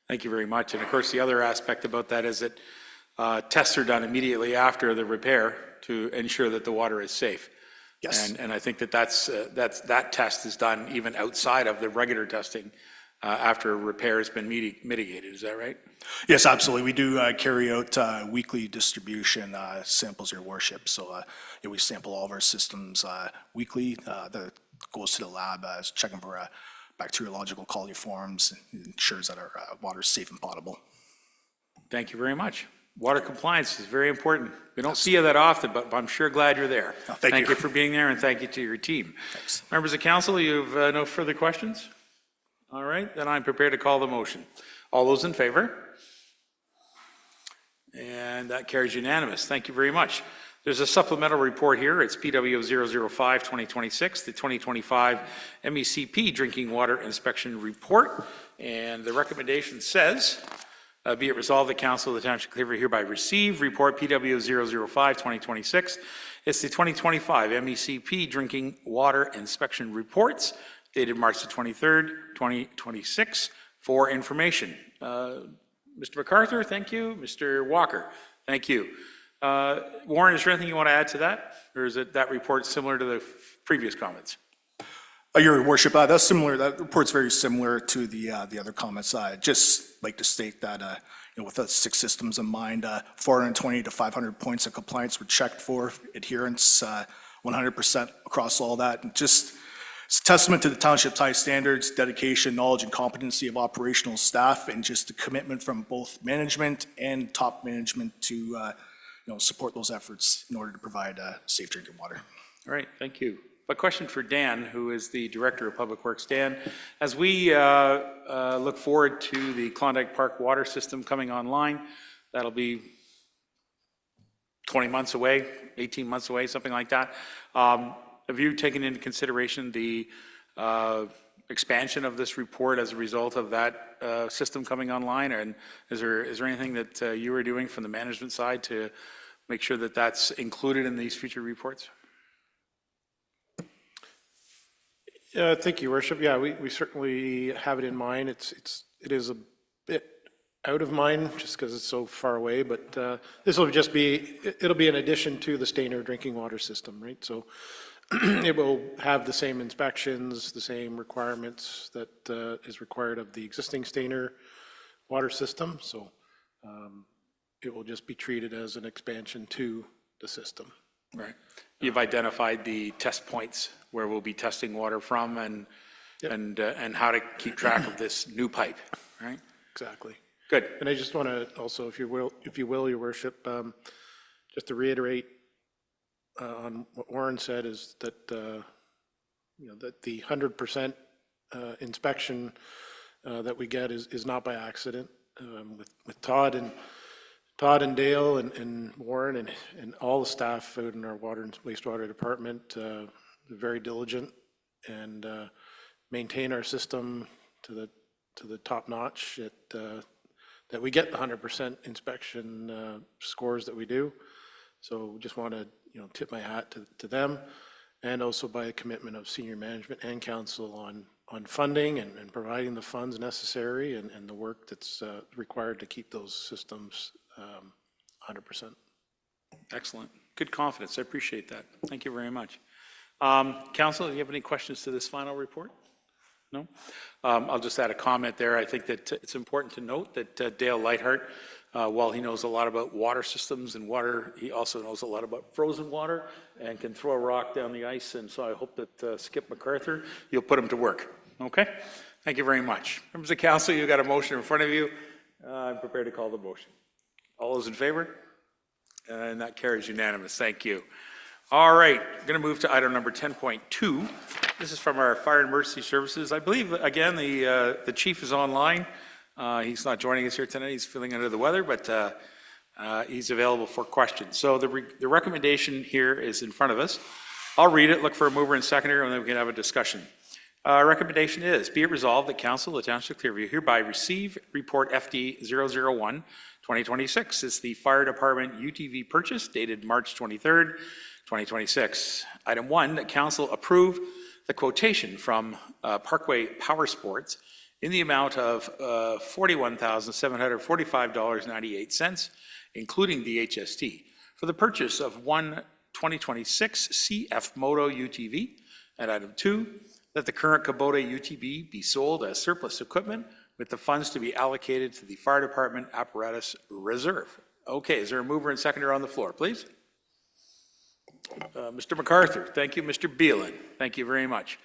Thank you very much. And of course, the other aspect about that is that tests are done immediately after the repair to ensure that the water is safe. Yes. And I think that that test is done even outside of the regular testing after a repair has been mitigated. Is that right? Yes, absolutely. We do carry out weekly distribution samples, Your Worship. So we sample all of our systems weekly. That goes to the lab, checking for bacteriological coliforms, and ensures that our water is safe and potable. Thank you very much. Water compliance is very important. We don't see you that often, but I'm sure glad you're there. Oh, thank you for being there, and thank you to your team. Thanks. Members of council, you have no further questions? All right, then I'm prepared to call the motion. All those in favor? And that carries unanimous. Thank you very much. There's a supplemental report here. It's PW 005-2026, the 2025 MECP Drinking Water Inspection Report. And the recommendation says, be it resolved, the Council of the Township of Clearview hereby receive report PW 005-2026. It's the 2025 MECP Drinking Water Inspection Reports dated March the 23rd, 2026 for information. Mr. MacArthur, thank you. Mr. Walker, thank you. Warren, is there anything you want to add to that? Or is it that report similar to the previous comments? Your Worship, that's similar. That report's very similar to the other comments. I'd just like to state that with the 6 systems in mind, 420 to 500 points of compliance were checked for, adherence 100% across all that. And just it's a testament to the township's high standards, dedication, knowledge, and competency of operational staff, and just the commitment from both management and top management to support those efforts in order to provide safe drinking water. All right, thank you. A question for Dan, who is the Director of Public Works. Dan, as we look forward to the Klondike Park water system coming online, that'll be 20 months away, 18 months away, something like that. Have you taken into consideration the expansion of this report as a result of that system coming online? And is there anything that you are doing from the management side to make sure that that's included in these future reports? Thank you, Worship. Yeah, we certainly have it in mind. It is a bit out of mind just because it's so far away, but this will just be, it'll be an addition to the Stainer drinking water system, right? So it will have the same inspections, the same requirements that is required of the existing Stainer water system. So it will just be treated as an expansion to the system. Right. You've identified the test points where we'll be testing water from and how to keep track of this new pipe, right? Exactly. Good. And I just want to also, if you will, Your Worship, just to reiterate on what Warren said is that that the 100% inspection that we get is not by accident. With Todd and Dale and Warren and all the staff out in our water and wastewater department, they're very diligent and maintain our system to the top notch that we get the 100% inspection scores that we do. So just want to tip my hat to them, and also by a commitment of senior management and council on funding and providing the funds necessary and the work that's required to keep those systems 100%. Excellent. Good confidence. I appreciate that. Thank you very much. Council, do you have any questions to this final report? No? I'll just add a comment there. I think that it's important to note that Dale Lightheart, while he knows a lot about water systems and water, he also knows a lot about frozen water and can throw a rock down the ice. And so I hope that Skip MacArthur, you'll put him to work. Okay? Thank you very much. Members of council, you've got a motion in front of you. I'm prepared to call the motion. All those in favor? And that carries unanimous. Thank you. All right, I'm going to move to item number 10.2. This is from our Fire and Emergency Services. I believe, again, the chief is online. He's not joining us here tonight. He's feeling under the weather, but he's available for questions. So the recommendation here is in front of us. I'll read it, look for a mover and seconder, and then we can have a discussion. Recommendation is, be it resolved that Council of the Township of Clearview hereby receive report FD 001 2026. It's the Fire Department UTV purchase dated March 23rd, 2026. Item 1, that Council approve the quotation from Parkway Power Sports in the amount of $41,745.98, including the HST, for the purchase of one 2026 CF Moto UTV. And item 2, that the current Kubota UTV be sold as surplus equipment with the funds to be allocated to the Fire Department Apparatus Reserve. Okay, is there a mover and seconder on the floor, please? Mr. MacArthur, thank you. Mr. Beelan, thank you very much.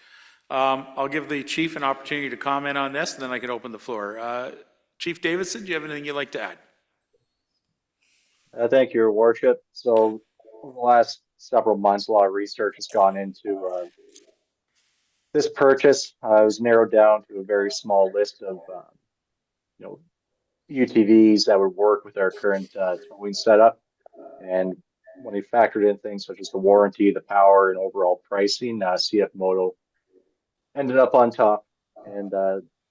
I'll give the chief an opportunity to comment on this, and then I can open the floor. Chief Davidson, do you have anything you'd like to add? Thank you, Your Worship. So over the last several months, a lot of research has gone into this purchase. It was narrowed down to a very small list of UTVs that would work with our current towing setup. And when we factored in things such as the warranty, the power, and overall pricing, CF Moto ended up on top. And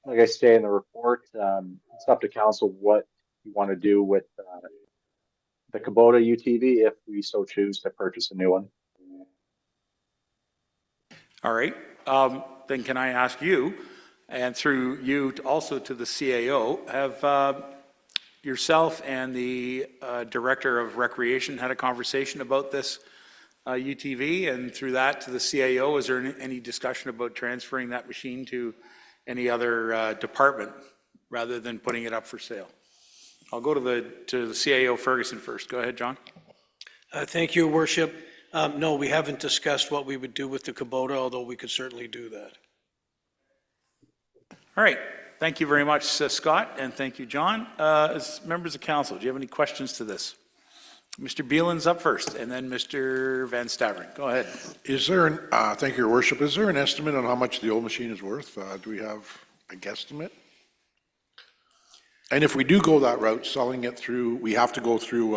like I say in the report, it's up to council what you want to do with the Kubota UTV if we so choose to purchase a new one. All right. Then can I ask you, and through you also to the CAO, have yourself and the Director of Recreation had a conversation about this UTV, and through that to the CAO, is there any discussion about transferring that machine to any other department rather than putting it up for sale? I'll go to the CAO Ferguson first. Go ahead, John. Thank you, Worship. No, we haven't discussed what we would do with the Kubota, although we could certainly do that. All right. Thank you very much, Scott, and thank you, John. As members of council, do you have any questions to this? Mr. Beelan's up first, and then Mr. Van Staveren. Go ahead. Is there thank you, Your Worship. Is there an estimate on how much the old machine is worth? Do we have a guesstimate? And if we do go that route, selling it through, we have to go through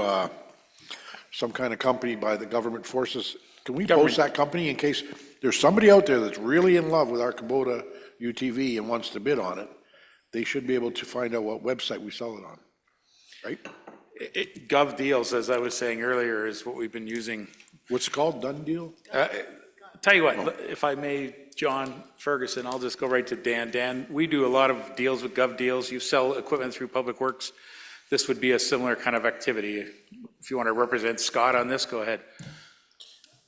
some kind of company by the government forces. Can we post that company in case there's somebody out there that's really in love with our Kubota UTV and wants to bid on it? They should be able to find out what website we sell it on, right? Gov Deals, as I was saying earlier, is what we've been using. What's it called, Done Deal? Tell you what, if I may, John Ferguson, I'll just go right to Dan. Dan, we do a lot of deals with Gov Deals. You sell equipment through Public Works. This would be a similar kind of activity. If you want to represent Scott on this, go ahead.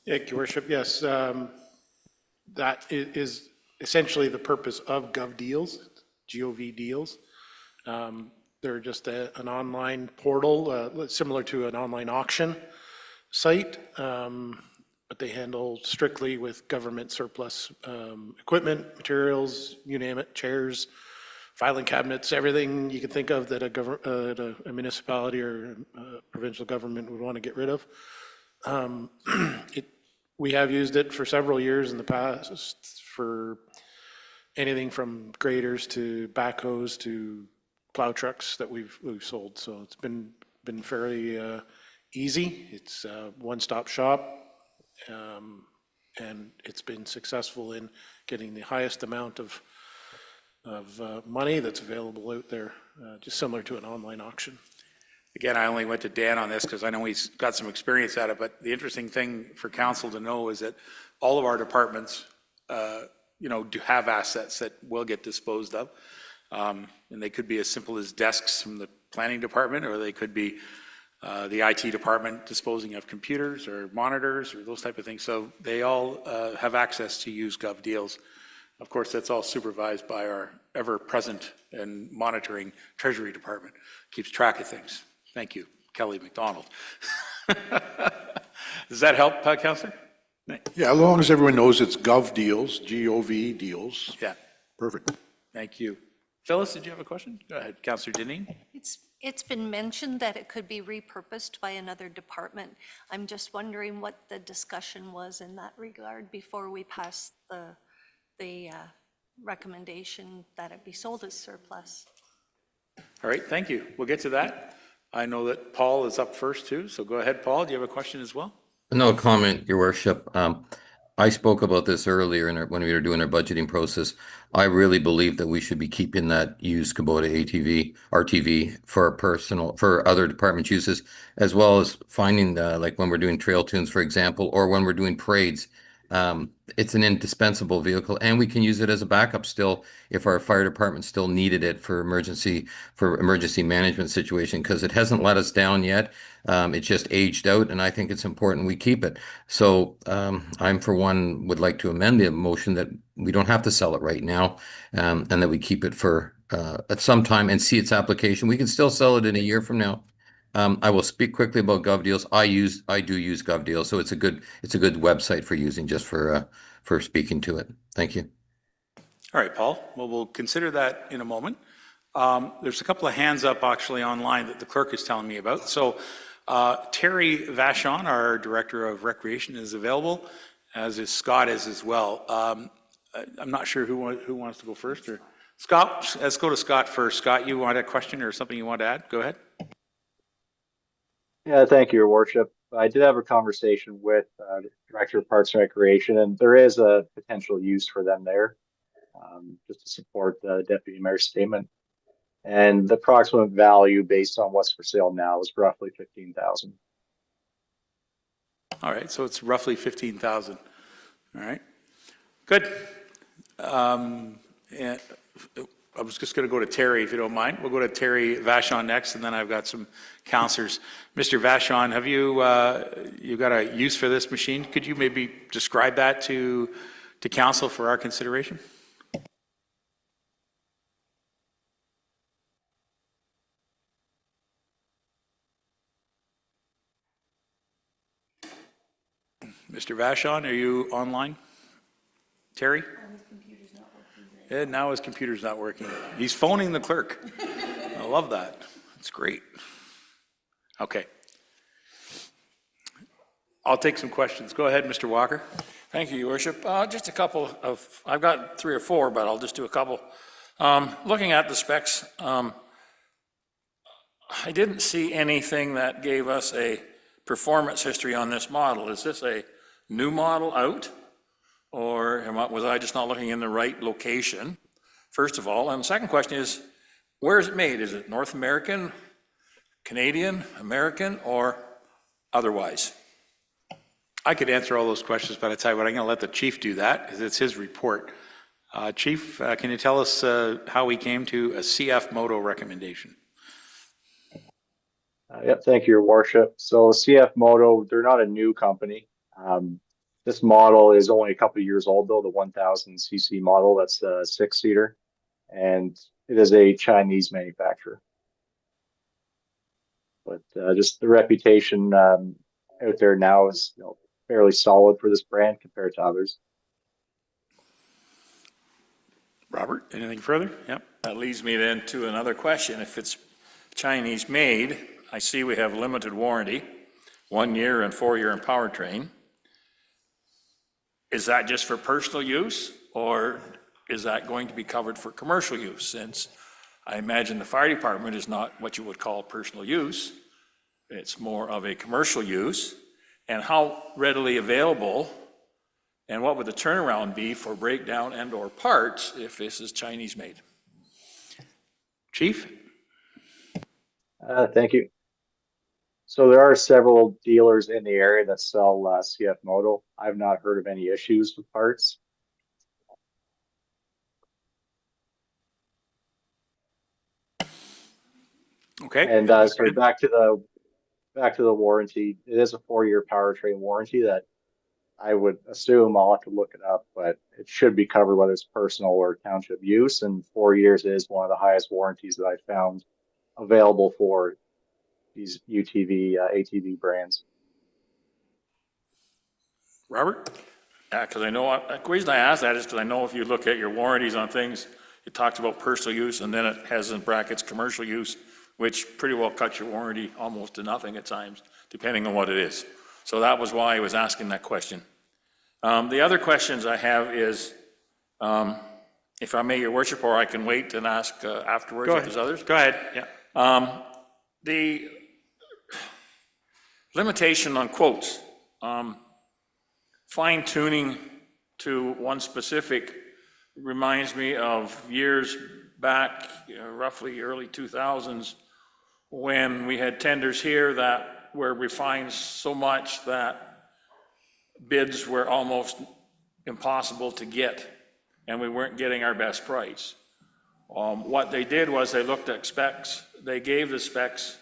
Yeah, Your Worship, yes. That is essentially the purpose of Gov Deals, GOV Deals. They're just an online portal, similar to an online auction site, but they handle strictly with government surplus equipment, materials, you name it, chairs, filing cabinets, everything you can think of that a municipality or a provincial government would want to get rid of. We have used it for several years in the past for anything from graders to backhoes to plow trucks that we've sold. So it's been fairly easy. It's a one-stop shop, and it's been successful in getting the highest amount of money that's available out there, just similar to an online auction. Again, I only went to Dan on this because I know he's got some experience at it, but the interesting thing for council to know is that all of our departments, do have assets that will get disposed of. And they could be as simple as desks from the planning department, or they could be the IT department disposing of computers or monitors or those type of things. So they all have access to use Gov Deals. Of course, that's all supervised by our ever-present and monitoring Treasury Department. Keeps track of things. Thank you, Kelly McDonald. Does that help, Councillor? Yeah, as long as everyone knows it's Gov Deals, G-O-V Deals. Yeah. Perfect. Thank you. Phyllis, did you have a question? Go ahead, Councillor Deneen. It's been mentioned that it could be repurposed by another department. I'm just wondering what the discussion was in that regard before we passed the recommendation that it be sold as surplus. All right, thank you. We'll get to that. I know that Paul is up first too, so go ahead, Paul. Do you have a question as well? No comment, Your Worship. I spoke about this earlier when we were doing our budgeting process. I really believe that we should be keeping that used Kubota ATV, RTV for other department uses, as well as finding like when we're doing trail tunes, for example, or when we're doing parades. It's an indispensable vehicle, and we can use it as a backup still if our fire department still needed it for emergency management situation, because it hasn't let us down yet. It's just aged out, and I think it's important we keep it. So I'm, for one, would like to amend the motion that we don't have to sell it right now, and that we keep it for at some time and see its application. We can still sell it in a year from now. I will speak quickly about Gov Deals. I do use Gov Deals, so it's a good website for using, just for speaking to it. Thank you. All right, Paul. Well, we'll consider that in a moment. There's a couple of hands up actually online that the clerk is telling me about. So Terry Vachon, our Director of Recreation, is available, as is Scott as well. I'm not sure who wants to go first. Or Scott, let's go to Scott first. Scott, you want a question or something you want to add? Go ahead. Yeah, thank you, Your Worship. I did have a conversation with the Director of Parks and Recreation, and there is a potential use for them there, just to support the Deputy Mayor's statement. And the approximate value based on what's for sale now is roughly $15,000. All right, so it's roughly $15,000. All right, good. And I was just going to go to Terry, if you don't mind. We'll go to Terry Vachon next, and then I've got some councillors. Mr. Vachon, have you got a use for this machine? Could you maybe describe that to council for our consideration? Mr. Vachon, are you online? Terry? And now his computer's not working. He's phoning the clerk. I love that. That's great. Okay. I'll take some questions. Go ahead, Mr. Walker. Thank you, Your Worship. Just a couple of, I've got 3 or 4, but I'll just do a couple. Looking at the specs, I didn't see anything that gave us a performance history on this model. Is this a new model out? Or was I just not looking in the right location, first of all? And the second question is, where is it made? Is it North American, Canadian, American, or otherwise? I could answer all those questions, but I tell you what, I'm going to let the chief do that, because it's his report. Chief, can you tell us how we came to a CF Moto recommendation? Yep, thank you, Your Worship. So CF Moto, they're not a new company. This model is only a couple of years old, though, the 1000cc model. That's the 6-seater, and it is a Chinese manufacturer. But just the reputation out there now is fairly solid for this brand compared to others. Robert, anything further? Yep. That leads me then to another question. If it's Chinese made, I see we have limited warranty, 1 year and 4-year in powertrain. Is that just for personal use, or is that going to be covered for commercial use? Since I imagine the fire department is not what you would call personal use, it's more of a commercial use. And how readily available, and what would the turnaround be for breakdown and or parts if this is Chinese made? Chief? Thank you. So there are several dealers in the area that sell CF Moto. I've not heard of any issues with parts. Okay. And so back to the warranty. It is a 4-year powertrain warranty that I would assume, I'll have to look it up, but it should be covered whether it's personal or township use. And 4 years is one of the highest warranties that I found available for these UTV, ATV brands. Robert? Because I know, the reason I ask that is because I know if you look at your warranties on things, it talks about personal use, and then it has in brackets commercial use, which pretty well cuts your warranty almost to nothing at times, depending on what it is. So that was why I was asking that question. The other questions I have is, if I may, Your Worship, or I can wait and ask afterwards if there's others. Go ahead, yeah. The limitation on quotes, fine tuning to one specific reminds me of years back, roughly early 2000s, when we had tenders here that were refined so much that bids were almost impossible to get, and we weren't getting our best price. What they did was they looked at specs, they gave the specs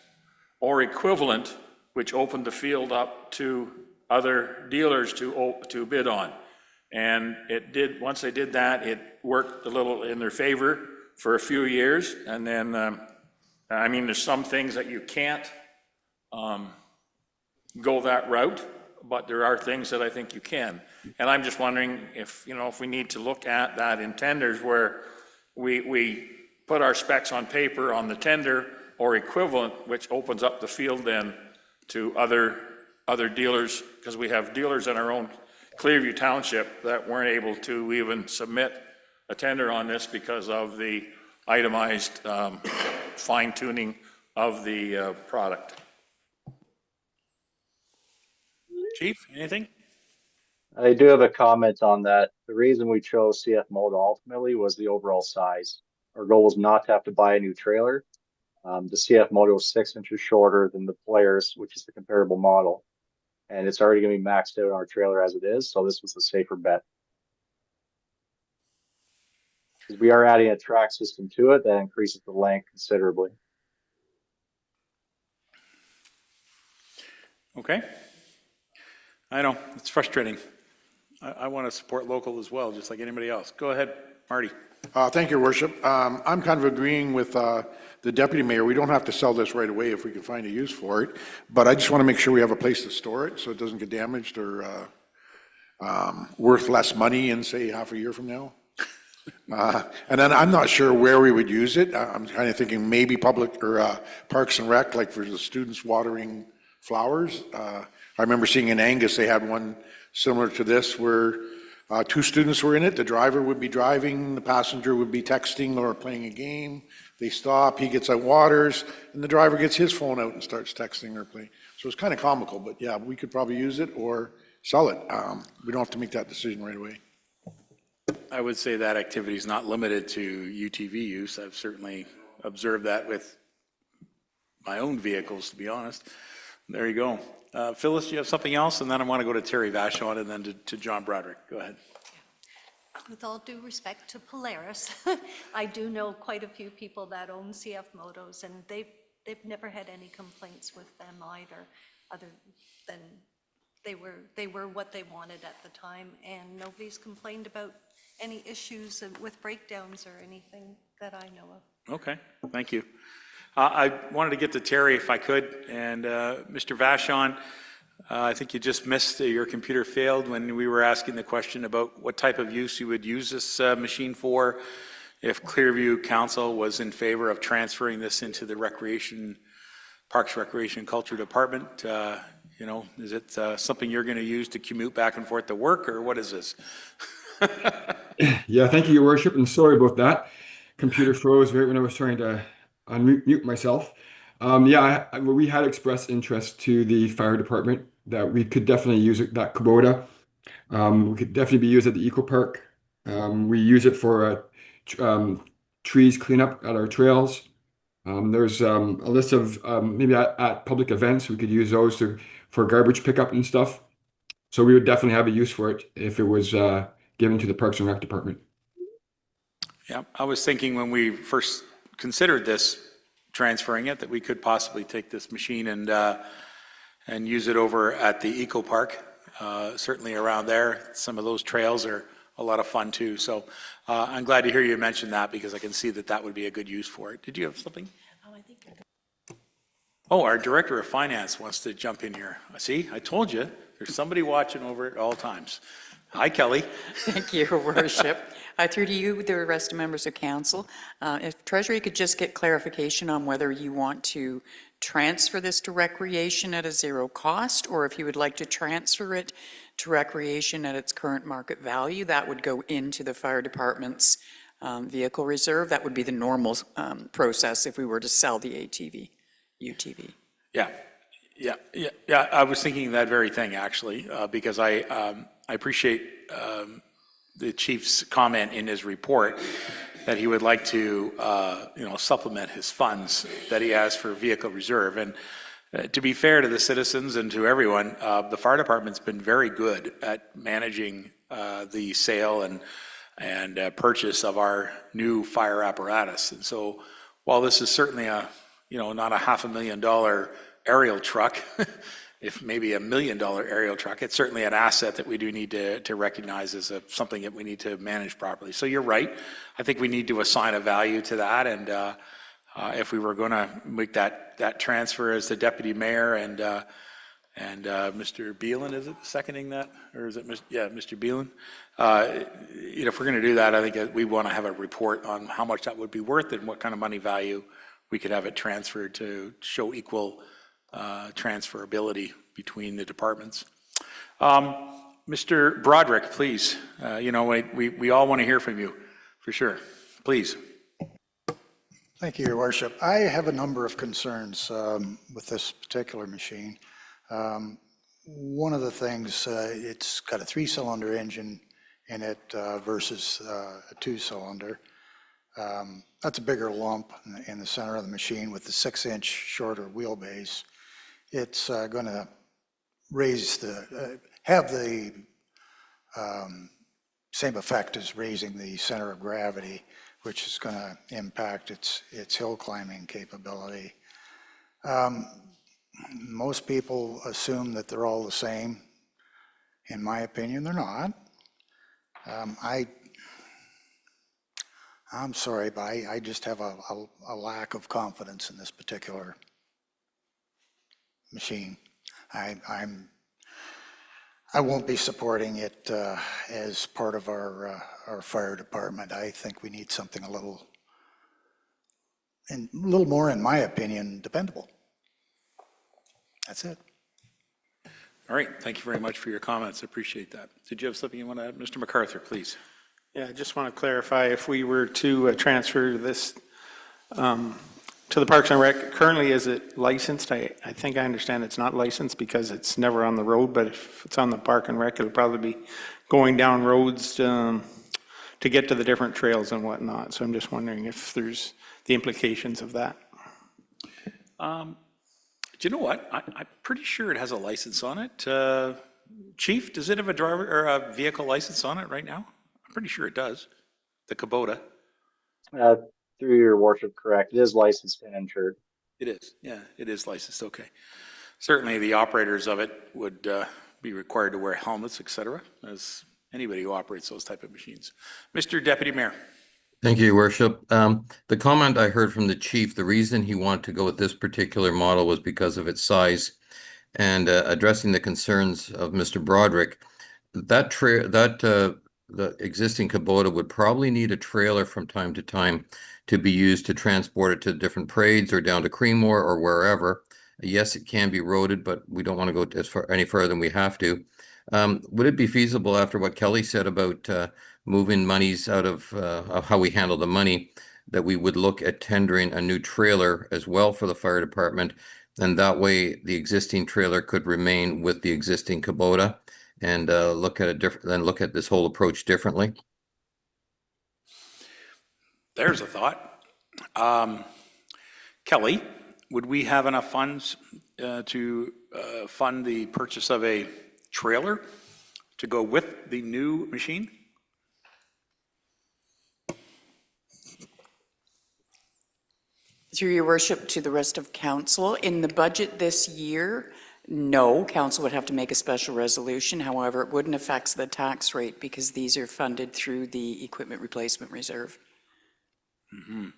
or equivalent, which opened the field up to other dealers to bid on. And it did, once they did that, it worked a little in their favor for a few years. And then, I mean, there's some things that you can't go that route, but there are things that I think you can. And I'm just wondering if, if we need to look at that in tenders where we put our specs on paper on the tender or equivalent, which opens up the field then to other dealers, because we have dealers in our own Clearview Township that weren't able to even submit a tender on this because of the itemized fine tuning of the product. Chief, anything? I do have a comment on that. The reason we chose CF Moto ultimately was the overall size. Our goal was not to have to buy a new trailer. The CF Moto is 6 inches shorter than the Polaris, which is the comparable model. And it's already going to be maxed out on our trailer as it is, so this was a safer bet. Because we are adding a track system to it that increases the length considerably. Okay. I know, it's frustrating. I want to support local as well, just like anybody else. Go ahead, Marty. Thank you, Your Worship. I'm kind of agreeing with the deputy mayor. We don't have to sell this right away if we can find a use for it, but I just want to make sure we have a place to store it so it doesn't get damaged or worth less money in, say, half a year from now. And then I'm not sure where we would use it. I'm kind of thinking maybe public or Parks and Rec, like for the students watering flowers. I remember seeing in Angus, they had one similar to this where 2 students were in it. The driver would be driving, the passenger would be texting or playing a game. They stop, he gets out waters, and the driver gets his phone out and starts texting or playing. So it's kind of comical, but yeah, we could probably use it or sell it. We don't have to make that decision right away. I would say that activity is not limited to UTV use. I've certainly observed that with my own vehicles, to be honest. There you go. Phyllis, do you have something else? And then I want to go to Terry Vachon and then to John Broderick. Go ahead. With all due respect to Polaris, I do know quite a few people that own CF Motos, and they've never had any complaints with them either, other than they were what they wanted at the time, and nobody's complained about any issues with breakdowns or anything that I know of. Okay, thank you. I wanted to get to Terry if I could, and Mr. Vachon, I think you just missed, your computer failed when we were asking the question about what type of use you would use this machine for, if Clearview Council was in favor of transferring this into the Parks, Recreation, and Culture Department. You know, is it something you're going to use to commute back and forth to work, or what is this? Yeah, thank you, Your Worship, and sorry about that. Computer froze right when I was trying to unmute myself. Yeah, we had expressed interest to the fire department that we could definitely use that Kubota. We could definitely be used at the Eco Park. We use it for trees cleanup at our trails. There's a list of maybe at public events, we could use those for garbage pickup and stuff. So we would definitely have a use for it if it was given to the Parks and Rec Department. Yeah, I was thinking when we first considered this, transferring it, that we could possibly take this machine and use it over at the Eco Park. Certainly around there, some of those trails are a lot of fun too. So I'm glad to hear you mention that, because I can see that that would be a good use for it. Did you have something? Oh, our Director of Finance wants to jump in here. See, I told you, there's somebody watching over at all times. Hi, Kelly. Thank you, Your Worship. Through to you, the rest of members of council. If Treasury could just get clarification on whether you want to transfer this to recreation at a zero cost, or if you would like to transfer it to recreation at its current market value, that would go into the fire department's vehicle reserve. That would be the normal process if we were to sell the UTV. Yeah. I was thinking that very thing, actually, because I appreciate the chief's comment in his report that he would like to, supplement his funds that he has for vehicle reserve. And to be fair to the citizens and to everyone, the fire department's been very good at managing the sale and purchase of our new fire apparatus. And so, while this is certainly not a $500,000 aerial truck, if maybe $1 million aerial truck, it's certainly an asset that we do need to recognize as something that we need to manage properly. So you're right. I think we need to assign a value to that. And if we were going to make that transfer as the deputy mayor and Mr. Beelan, is it seconding that? Or is it, Mr. Beelan? If we're going to do that, I think we want to have a report on how much that would be worth and what kind of money value we could have it transferred to show equal transferability between the departments. Mr. Broderick, please. We all want to hear from you, for sure. Please. Thank you, Your Worship. I have a number of concerns with this particular machine. One of the things, it's got a 3-cylinder engine in it versus a 2-cylinder. That's a bigger lump in the center of the machine with the 6-inch shorter wheelbase. It's going to have the same effect as raising the center of gravity, which is going to impact its hill climbing capability. Most people assume that they're all the same. In my opinion, they're not. I'm sorry, but I just have a lack of confidence in this particular machine. I won't be supporting it as part of our fire department. I think we need something a little more, in my opinion, dependable. That's it. All right. Thank you very much for your comments. I appreciate that. Did you have something you want to add? Mr. MacArthur, please. Yeah, I just want to clarify, if we were to transfer this To the Parks and Rec, currently is it licensed? I think I understand it's not licensed because it's never on the road, but if it's on the Park and Rec, it'll probably be going down roads to get to the different trails and whatnot. So I'm just wondering if there's the implications of that. Do you know what? I'm pretty sure it has a license on it. Chief, does it have a driver or a vehicle license on it right now? I'm pretty sure it does. The Kubota. Through your worship, correct. It is licensed and insured. It is. Yeah, it is licensed. Okay. Certainly the operators of it would be required to wear helmets, et cetera, as anybody who operates those type of machines. Mr. Deputy Mayor. Thank you, Your Worship. The comment I heard from the chief, the reason he wanted to go with this particular model was because of its size. And addressing the concerns of Mr. Broderick, the existing Kubota would probably need a trailer from time to time to be used to transport it to different parades or down to Creemore or wherever. Yes, it can be roaded, but we don't want to go any further than we have to. Would it be feasible, after what Kelly said about moving monies out of how we handle the money, that we would look at tendering a new trailer as well for the fire department? And that way the existing trailer could remain with the existing Kubota and look at this whole approach differently. There's a thought. Kelly, would we have enough funds to fund the purchase of a trailer to go with the new machine? Through your worship to the rest of council, in the budget this year, no, council would have to make a special resolution. However, it wouldn't affect the tax rate because these are funded through the equipment replacement reserve. Mm-hmm.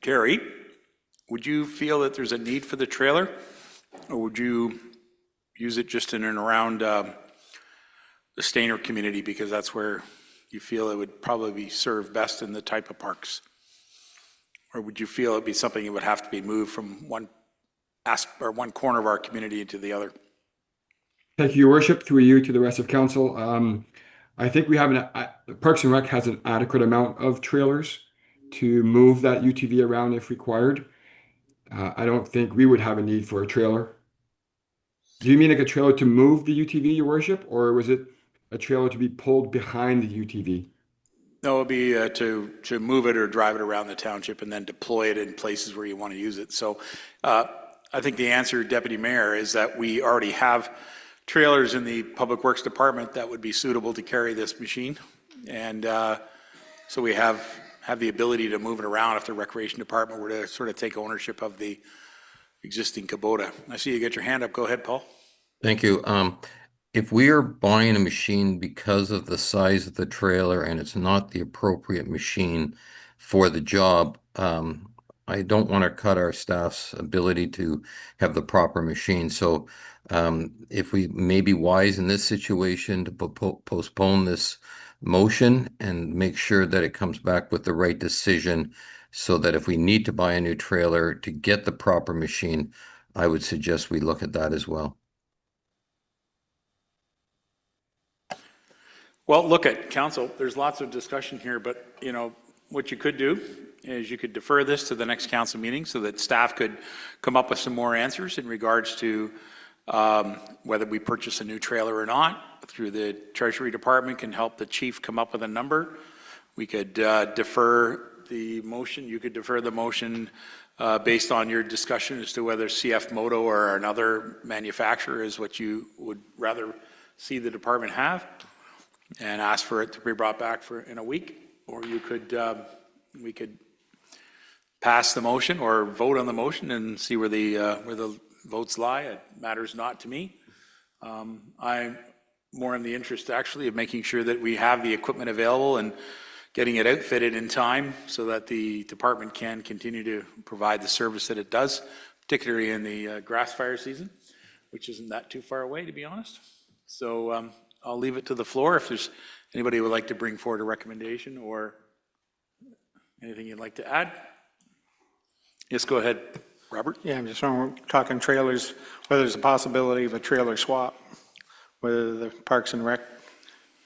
Terry, would you feel that there's a need for the trailer, or would you use it just in and around the Stainer community because that's where you feel it would probably be served best in the type of parks? Or would you feel it'd be something that would have to be moved from one corner of our community into the other? Thank you, Your Worship. Through you to the rest of council. I think we have Parks and Rec has an adequate amount of trailers to move that UTV around if required. I don't think we would have a need for a trailer. Do you mean like a trailer to move the UTV, Your Worship, or was it a trailer to be pulled behind the UTV? No, it would be to move it or drive it around the township and then deploy it in places where you want to use it. So I think the answer, Deputy Mayor, is that we already have trailers in the Public Works Department that would be suitable to carry this machine. And so we have the ability to move it around if the Recreation Department were to sort of take ownership of the existing Kubota. I see you get your hand up. Go ahead, Paul. Thank you. If we are buying a machine because of the size of the trailer and it's not the appropriate machine for the job, I don't want to cut our staff's ability to have the proper machine. So if we may be wise in this situation to postpone this motion and make sure that it comes back with the right decision, so that if we need to buy a new trailer to get the proper machine, I would suggest we look at that as well. Well, look at council, there's lots of discussion here, but you know, what you could do is you could defer this to the next council meeting so that staff could come up with some more answers in regards to whether we purchase a new trailer or not. Through the Treasury Department can help the chief come up with a number. We could defer the motion. You could defer the motion based on your discussion as to whether CF Moto or another manufacturer is what you would rather see the department have, and ask for it to be brought back in a week. Or you could, we could pass the motion or vote on the motion and see where the votes lie. It matters not to me. I'm more in the interest actually of making sure that we have the equipment available and getting it outfitted in time so that the department can continue to provide the service that it does, particularly in the grass fire season, which isn't that too far away, to be honest. So I'll leave it to the floor if there's anybody who would like to bring forward a recommendation or anything you'd like to add. Yes, go ahead, Robert. Yeah, I'm just talking trailers, whether there's a possibility of a trailer swap, whether the Parks and Rec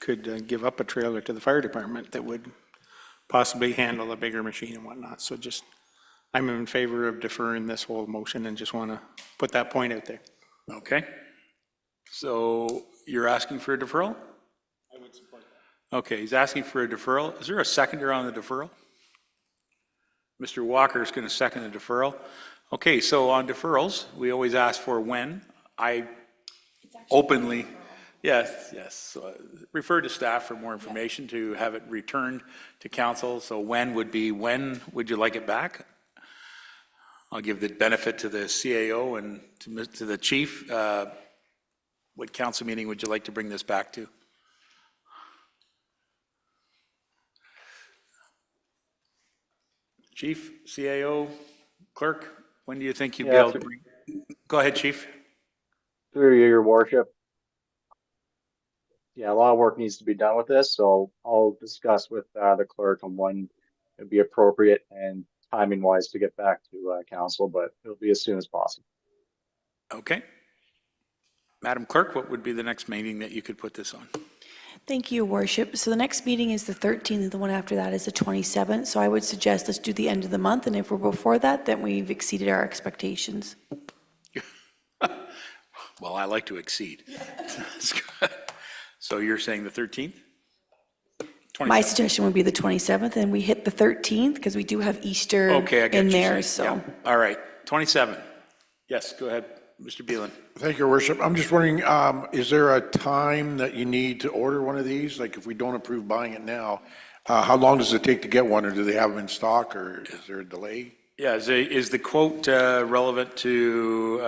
could give up a trailer to the fire department that would possibly handle a bigger machine and whatnot. So just, I'm in favor of deferring this whole motion and just want to put that point out there. Okay. So you're asking for a deferral? I would support that. Okay, he's asking for a deferral. Is there a seconder on the deferral? Mr. Walker is going to second the deferral. Okay, so on deferrals, we always ask for when. I openly, yes, so refer to staff for more information to have it returned to council. So when would be, when would you like it back? I'll give the benefit to the CAO and to the chief. What council meeting would you like to bring this back to? Chief, CAO, clerk, when do you think you'd be able to bring? Go ahead, chief. Through your worship. Yeah, a lot of work needs to be done with this, so I'll discuss with the clerk on when it'd be appropriate and timing wise to get back to council, but it'll be as soon as possible. Okay. Madam Clerk, what would be the next meeting that you could put this on? Thank you, Your Worship. So the next meeting is the 13th, and the one after that is the 27th. So I would suggest let's do the end of the month, and if we're before that, then we've exceeded our expectations. Well, I like to exceed. So you're saying the 13th? My suggestion would be the 27th, and we hit the 13th because we do have Easter Okay, I get in you there, saying, so. yeah. All right, 27. Yes, go ahead, Mr. Beelan. Thank you, Your Worship. I'm just wondering, is there a time that you need to order one of these? Like if we don't approve buying it now, how long does it take to get one, or do they have them in stock, or is there a delay? Yeah, is the quote relevant to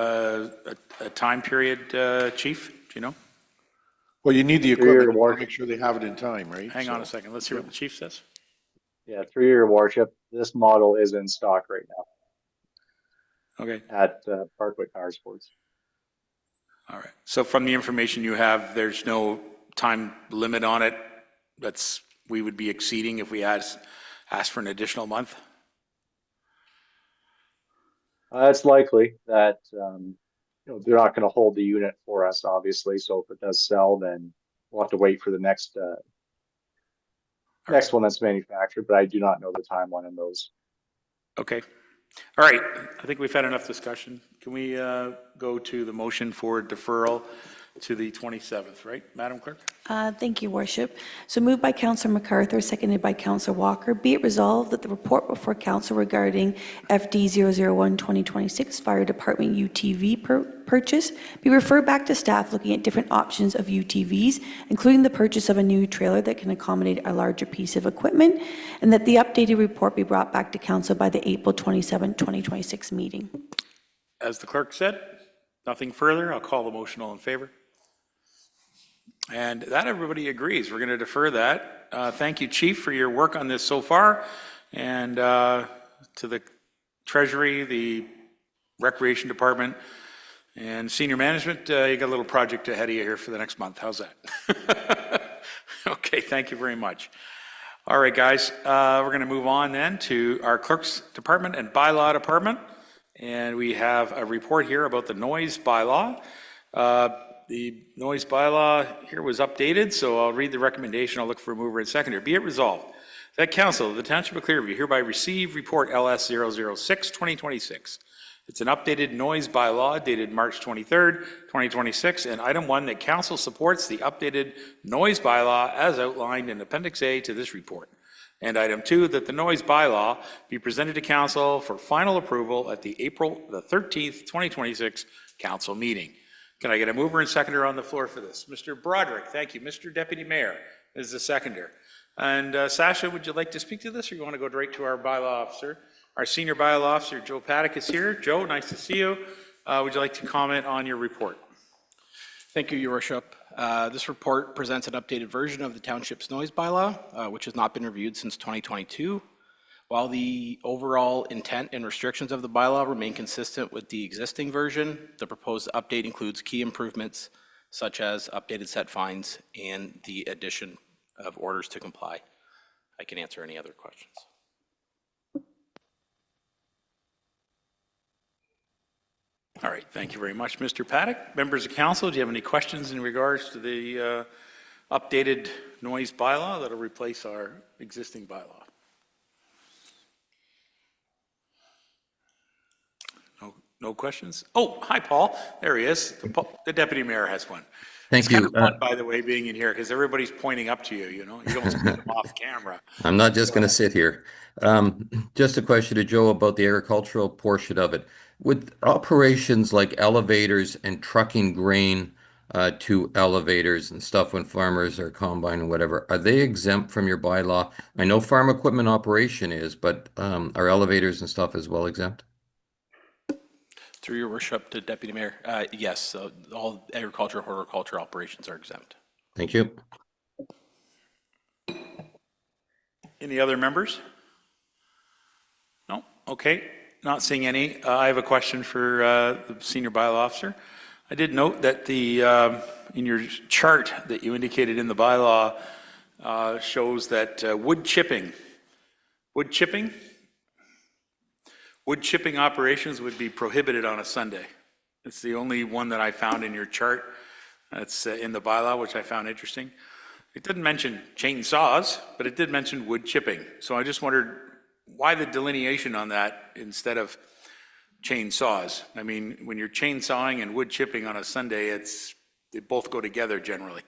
a time period, Chief? Do you know? Well, you need the equipment. You want to make sure they have it in time, right? Hang on a second. Let's hear what the chief says. Yeah, through your worship, this model is in stock right now. Okay. At Parkway Power Sports. All right. So from the information you have, there's no time limit on it. We would be exceeding if we asked for an additional month. It's likely that they're not going to hold the unit for us, obviously. So if it does sell, then we'll have to wait for the next one that's manufactured. But I do not know the timeline on those. Okay. All right. I think we've had enough discussion. Can we go to the motion for deferral to the 27th, right, Madam Clerk? Thank you, Worship. So moved by Councillor MacArthur, seconded by Councillor Walker. Be it resolved that the report before Council regarding FD 001 2026 Fire Department UTV purchase be referred back to staff looking at different options of UTVs, including the purchase of a new trailer that can accommodate a larger piece of equipment, and that the updated report be brought back to Council by the April 27, 2026 meeting. As the clerk said, nothing further. I'll call the motion. All in favor? And that everybody agrees. We're going to defer that. Thank you, Chief, for your work on this so far. And to the Treasury, the Recreation Department, and Senior Management, you got a little project ahead of you here for the next month. How's that? Okay, thank you very much. All right, guys, we're going to move on then to our Clerk's Department and Bylaw Department. And we have a report here about the noise bylaw. The noise bylaw here was updated, so I'll read the recommendation. I'll look for a mover and seconder. Be it resolved that Council of the Township of Clearview hereby receive Report LS 006 2026. It's an updated noise bylaw dated March 23rd, 2026, and item 1 that Council supports the updated noise bylaw as outlined in Appendix A to this report. And item 2, that the noise bylaw be presented to Council for final approval at the April the 13th, 2026 Council meeting. Can I get a mover and seconder on the floor for this? Mr. Broderick, thank you. Mr. Deputy Mayor is the seconder. And Sasha, would you like to speak to this, or you want to go straight to our bylaw officer? Our senior bylaw officer, Joe Paddock, is here. Joe, nice to see you. Would you like to comment on your report? Thank you, Your Worship. This report presents an updated version of the Township's noise bylaw, which has not been reviewed since 2022. While the overall intent and restrictions of the bylaw remain consistent with the existing version, the proposed update includes key improvements such as updated set fines and the addition of orders to comply. I can answer any other questions. All right, thank you very much, Mr. Paddock. Members of council, do you have any questions in regards to the updated noise bylaw that'll replace our existing bylaw. No questions? Oh, hi, Paul. There he is. The deputy mayor has one. Thank It's kind you. of fun, by the way, being in here because everybody's pointing up to you, you know? You don't see them off camera. I'm not just going to sit here. Just a question to Joe about the agricultural portion of it. With operations like elevators and trucking grain to elevators and stuff when farmers are combining whatever, are they exempt from your bylaw? I know farm equipment operation is, but are elevators and stuff as well exempt? Through your worship to Deputy Mayor, yes, so all agriculture, horticulture operations are exempt. Thank you. Any other members? No? Okay, not seeing any. I have a question for the senior bylaw officer. I did note that in your chart that you indicated in the bylaw shows that wood chipping operations would be prohibited on a Sunday. It's the only one that I found in your chart. That's in the bylaw, which I found interesting. It didn't mention chainsaws, but it did mention wood chipping. So I just wondered why the delineation on that instead of chainsaws? I mean, when you're chainsawing and wood chipping on a Sunday, they both go together generally.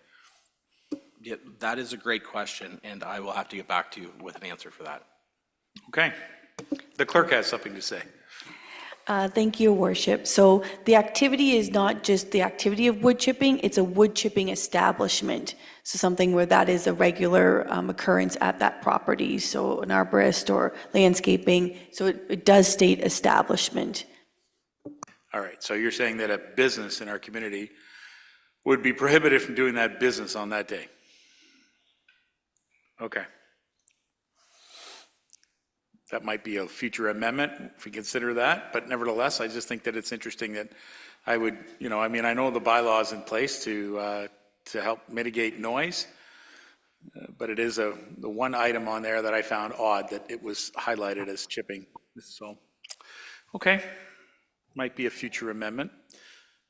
Yeah, that is a great question, and I will have to get back to you with an answer for that. Okay. The clerk has something to say. Thank you, Your Worship. So the activity is not just the activity of wood chipping, it's a wood chipping establishment. So something where that is a regular occurrence at that property. So an arborist or landscaping. So it does state establishment. All right. So you're saying that a business in our community would be prohibited from doing that business on that day? Okay. That might be a future amendment if we consider that, but nevertheless, I just think that it's interesting that I would, I mean, I know the bylaw is in place to help mitigate noise, but it is the one item on there that I found odd that it was highlighted as chipping. So, okay, might be a future amendment.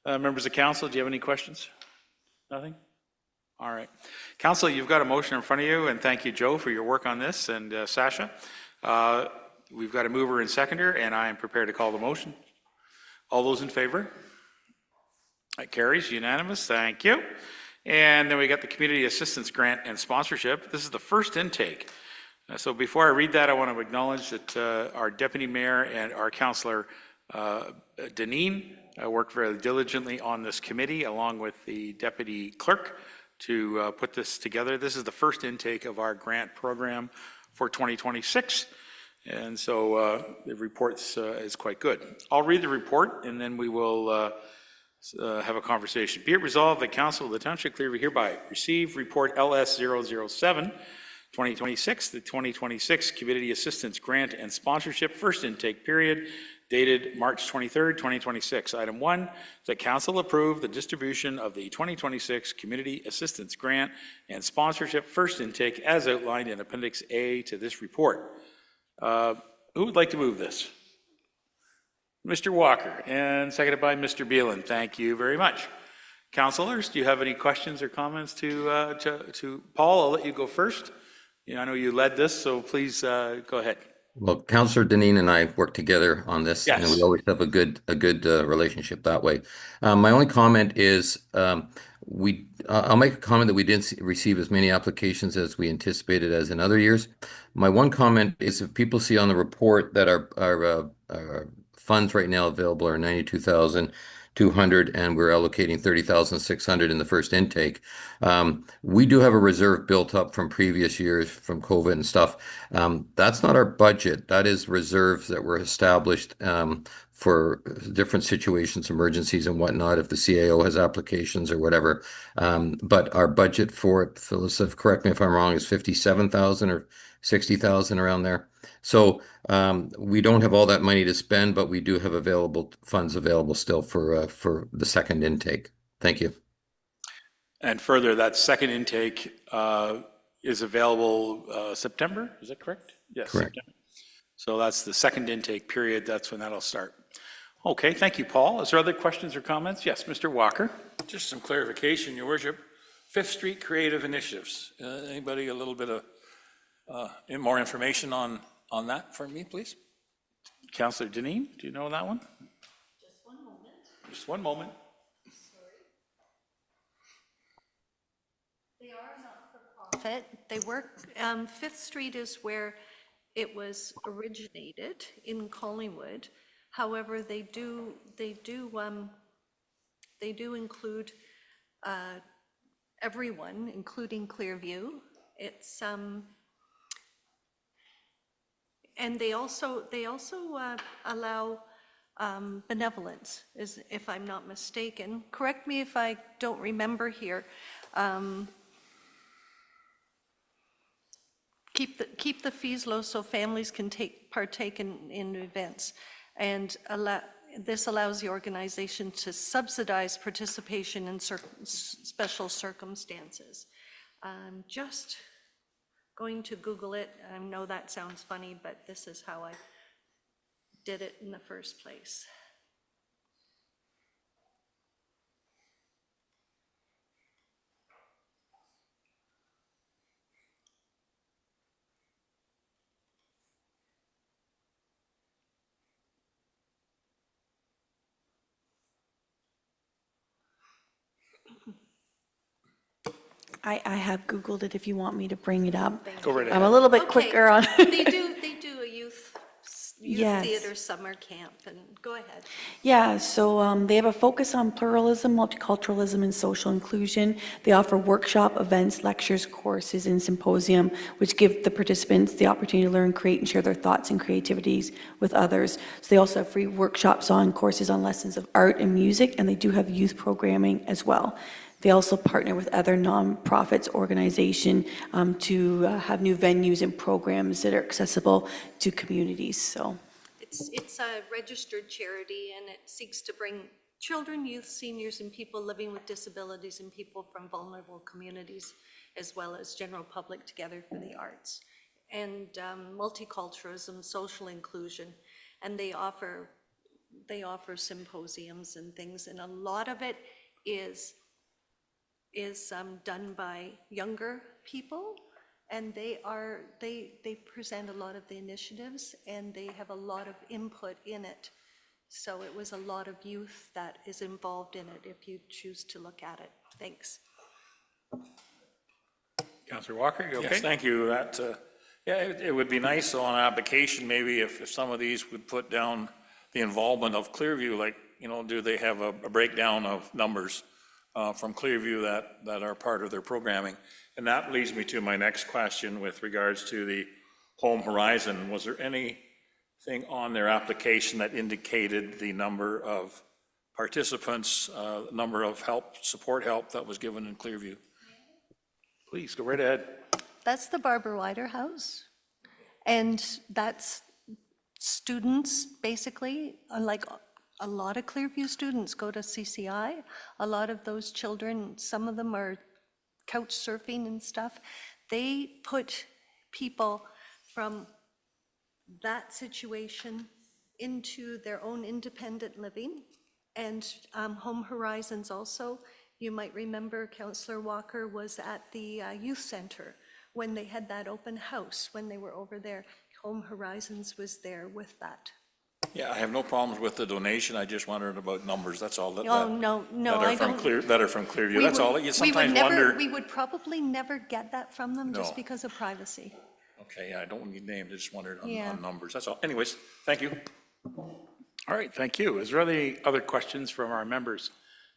Members of council, do you have any questions? Nothing? All right. Council, you've got a motion in front of you, and thank you, Joe, for your work on this, and Sasha. We've got a mover and seconder, and I am prepared to call the motion. All those in favor? That carries, unanimous, thank you. And then we got the Community Assistance Grant and Sponsorship. This is the first intake. So before I read that, I want to acknowledge that our Deputy Mayor and our Councillor Deneen worked very diligently on this committee, along with the Deputy Clerk, to put this together. This is the first intake of our grant program for 2026. And so the report is quite good. I'll read the report and then we will have a conversation. Be it resolved that Council of the Township of Clearview hereby receive report LS 007 2026, the 2026 Community Assistance Grant and Sponsorship first intake period dated March 23rd, 2026. Item 1, that Council approve the distribution of the 2026 Community Assistance Grant and Sponsorship first intake as outlined in Appendix A to this report. Who would like to move this? Mr. Walker, and seconded by Mr. Beelan. Thank you very much. Councilors, do you have any questions or comments to Paul? I'll let you go first. I know you led this, so please go ahead. Well, Councillor Deneen and I work together on this, Yes. and we always have a good relationship that way. My only comment is I'll make a comment that we didn't receive as many applications as we anticipated as in other years. My one comment is if people see on the report that our funds right now available are 92,200 and we're allocating 30,600 in the first intake. We do have a reserve built up from previous years from COVID and stuff. That's not our budget. That is reserves that were established for different situations, emergencies and whatnot, if the CAO has applications or whatever. But our budget for it, Phyllis, correct me if I'm wrong, is 57,000 or 60,000 around there. So we don't have all that money to spend, but we do have funds available still for the second intake. Thank you. And further, that second intake is available September, is that correct? Yes. Correct. September. So that's the second intake period, that's when that'll start. Okay, thank you, Paul. Is there other questions or comments? Yes, Mr. Walker. Just some clarification, Your Worship. Fifth Street Creative Initiatives. Anybody a little bit of more information on that for me, please? Councillor Deneen, do you know that one? Just one moment. Just one moment. They are not-for-profit. They work, Fifth Street is where it was originated in Collingwood. However, they do include everyone, including Clearview. It's and they also allow benevolence, if I'm not mistaken. Correct me if I don't remember here. Keep the fees low so families can partake in events, and this allows the organization to subsidize participation in special circumstances. I'm just going to Google it. I know that sounds funny, but this is how I did it in the first place. I have Googled it if you want me to bring it up. Go right ahead. I'm a little bit Okay, quicker on. They do a youth Yes. theater summer camp, and go ahead. Yeah, so they have a focus on pluralism, multiculturalism, and social inclusion. They offer workshop, events, lectures, courses, and symposium, which give the participants the opportunity to learn, create, and share their thoughts and creativities with others. So they also have free workshops on courses on lessons of art and music, and they do have youth programming as well. They also partner with other nonprofits organizations to have new venues and programs that are accessible to communities. So It's a registered charity, and it seeks to bring children, youth, seniors, and people living with disabilities and people from vulnerable communities, as well as general public, together for the arts and multiculturalism, social inclusion, and they offer symposiums and things, and a lot of it is done by younger people, and they present a lot of the initiatives, and they have a lot of input in it. So it was a lot of youth that is involved in it, if you choose to look at it. Thanks. Councillor Walker, you okay? Yes, thank you. That, yeah, it would be nice on an application, maybe if some of these would put down the involvement of Clearview, like, do they have a breakdown of numbers from Clearview that are part of their programming? And that leads me to my next question with regards to the Home Horizon. Was there anything on their application that indicated the number of participants, number of support help that was given in Clearview? Please, go right ahead. That's the Barbara Wider House, and that's students, basically, like a lot of Clearview students go to CCI. A lot of those children, some of them are couch surfing and stuff. They put people from that situation into their own independent living. And Home Horizons also, you might remember Councillor Walker was at the youth center when they had that open house, when they were over there. Home Horizons was there with that. Yeah, I have no problems with the donation. I just wondered about numbers. That's all. No, I don't. That are from Clearview. That's all. You sometimes wonder. We would probably never get that from them just No. because of privacy. Okay, yeah, I don't need names. I just wondered Yeah. on numbers. That's all. Anyways, thank you. All right, thank you. Is there any other questions from our members?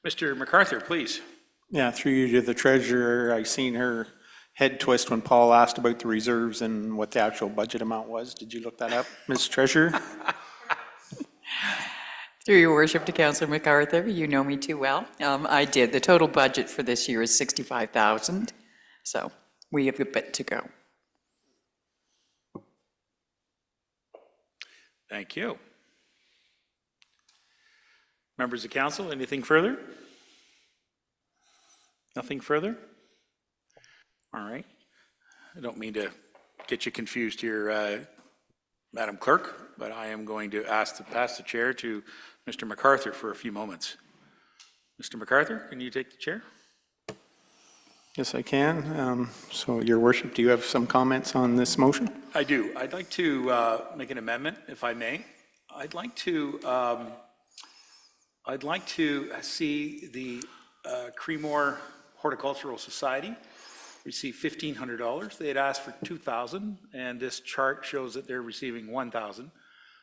Mr. MacArthur, please. Yeah, through you to the treasurer, I seen her head twist when Paul asked about the reserves and what the actual budget amount was. Did you look that up, Ms. Treasurer? Through your worship to Councillor MacArthur, you know me too well. I did. The total budget for this year is $65,000, so we have a bit to go. Thank you. Members of council, anything further? Nothing further? All right. I don't mean to get you confused here, Madam Clerk, but I am going to ask to pass the chair to Mr. MacArthur for a few moments. Mr. MacArthur, can you take the chair? Yes, I can. So, Your Worship, do you have some comments on this motion? I do. I'd like to make an amendment, if I may. I'd like to see the Creemore Horticultural Society receive $1,500. They had asked for $2,000, and this chart shows that they're receiving $1,000.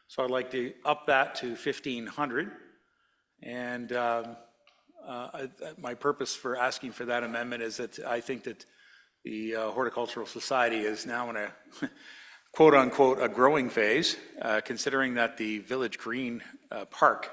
So I'd like to up that to $1,500. And my purpose for asking for that amendment is that I think that the Horticultural Society is now in a quote unquote a growing phase, considering that the Village Green Park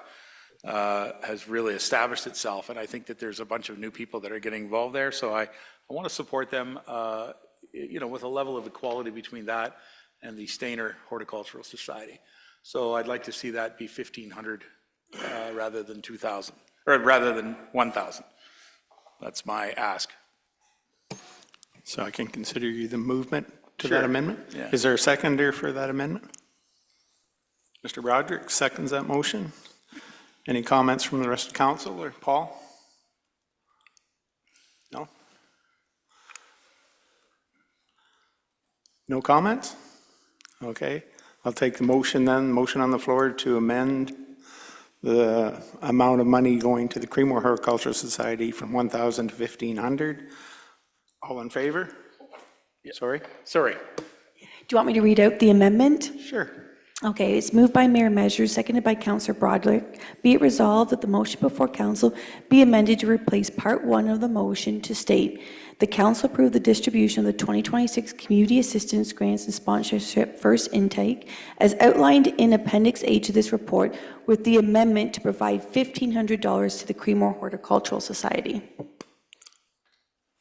has really established itself. And I think that there's a bunch of new people that are getting involved there. So I want to support them, with a level of equality between that and the Stainer Horticultural Society. So I'd like to see that be 1,500 rather than 2,000, or rather than 1,000. That's my ask. So I can consider you the movement to Sure. that amendment? Yeah. Is there a seconder for that amendment? Mr. Broderick seconds that motion. Any comments from the rest of council or Paul? No? No comments? Okay, I'll take the motion then. Motion on the floor to amend the amount of money going to the Creemore Horticultural Society from 1,000 to 1,500. All in favor? Sorry? Sorry. Do you want me to read out the amendment? Sure. Okay, it's moved by Mayor Measures, seconded by Councillor Broderick. Be it resolved that the motion before council be amended to replace part 1 of the motion to state, the council approve the distribution of the 2026 Community Assistance Grants and Sponsorship First Intake as outlined in Appendix A to this report, with the amendment to provide $1,500 to the Creemore Horticultural Society.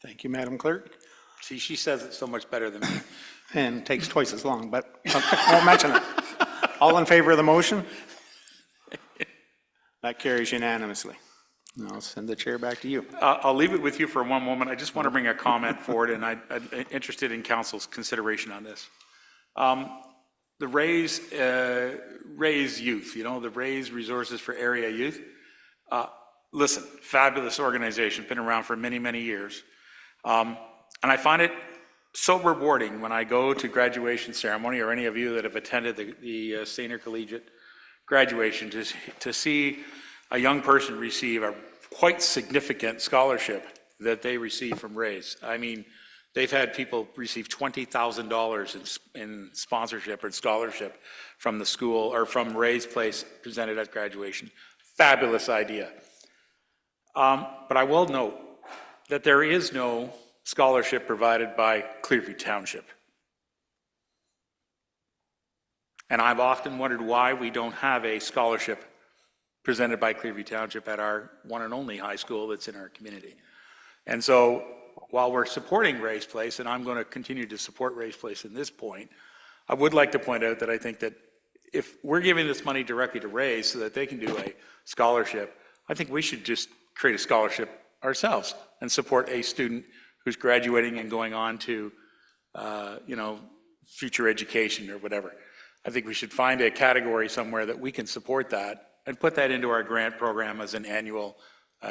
Thank you, Madam Clerk. See, she says it so much better than me. And takes twice as long, but I won't mention it. All in favor of the motion? That carries unanimously. I'll send the chair back to you. I'll leave it with you for one moment. I just want to bring a comment forward, and I'm interested in council's consideration on this. The Raise Youth, the Raise Resources for Area Youth. Listen, fabulous organization, been around for many, many years. And I find it so rewarding when I go to graduation ceremony, or any of you that have attended the Stainer Collegiate graduation, to see a young person receive a quite significant scholarship that they receive from Raise. I mean, they've had people receive $20,000 in sponsorship or scholarship from the school or from Raise Place presented at graduation. Fabulous idea. But I will note that there is no scholarship provided by Clearview Township. And I've often wondered why we don't have a scholarship presented by Clearview Township at our one and only high school that's in our community. And so while we're supporting Raise Place, and I'm going to continue to support Raise Place in this point, I would like to point out that I think that if we're giving this money directly to Raise so that they can do a scholarship, I think we should just create a scholarship ourselves and support a student who's graduating and going on to, future education or whatever. I think we should find a category somewhere that we can support that and put that into our grant program as an annual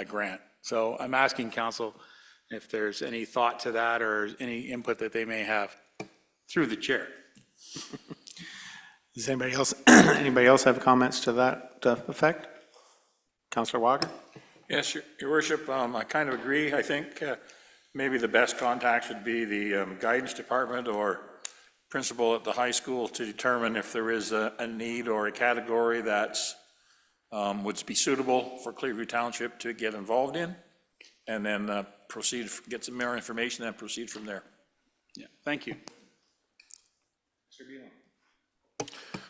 grant. So I'm asking council if there's any thought to that or any input that they may have through the chair. Does anybody else have comments to that effect? Councillor Walker? Yes, Your Worship, I kind of agree. I think maybe the best contact would be the guidance department or principal at the high school to determine if there is a need or a category that's would be suitable for Clearview Township to get involved in, and then proceed, get some more information and proceed from there. Yeah, thank you.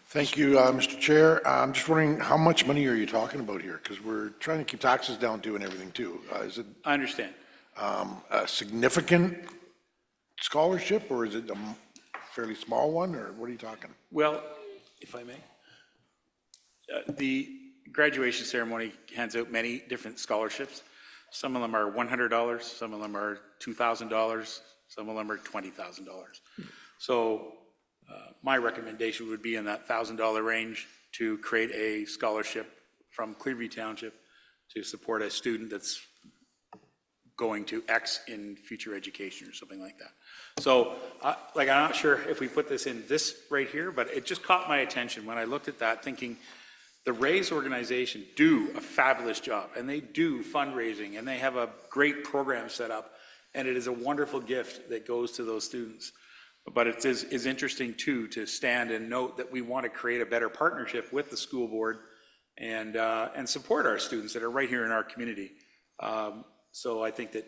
Thank you, Mr. Chair. I'm just wondering, how much money are you talking about here? Because we're trying to keep taxes down too and everything too. Is it I understand. a significant scholarship, or is it a fairly small one, or what are you talking? Well, if I may, the graduation ceremony hands out many different scholarships. Some of them are $100, some of them are $2,000, some of them are $20,000. So my recommendation would be in that $1,000 range to create a scholarship from Clearview Township to support a student that's going to X in future education or something like that. So, like, I'm not sure if we put this in this right here, but it just caught my attention when I looked at that, thinking the Raise organization do a fabulous job, and they do fundraising, and they have a great program set up, and it is a wonderful gift that goes to those students. But it is interesting, too, to stand and note that we want to create a better partnership with the school board and support our students that are right here in our community. So I think that,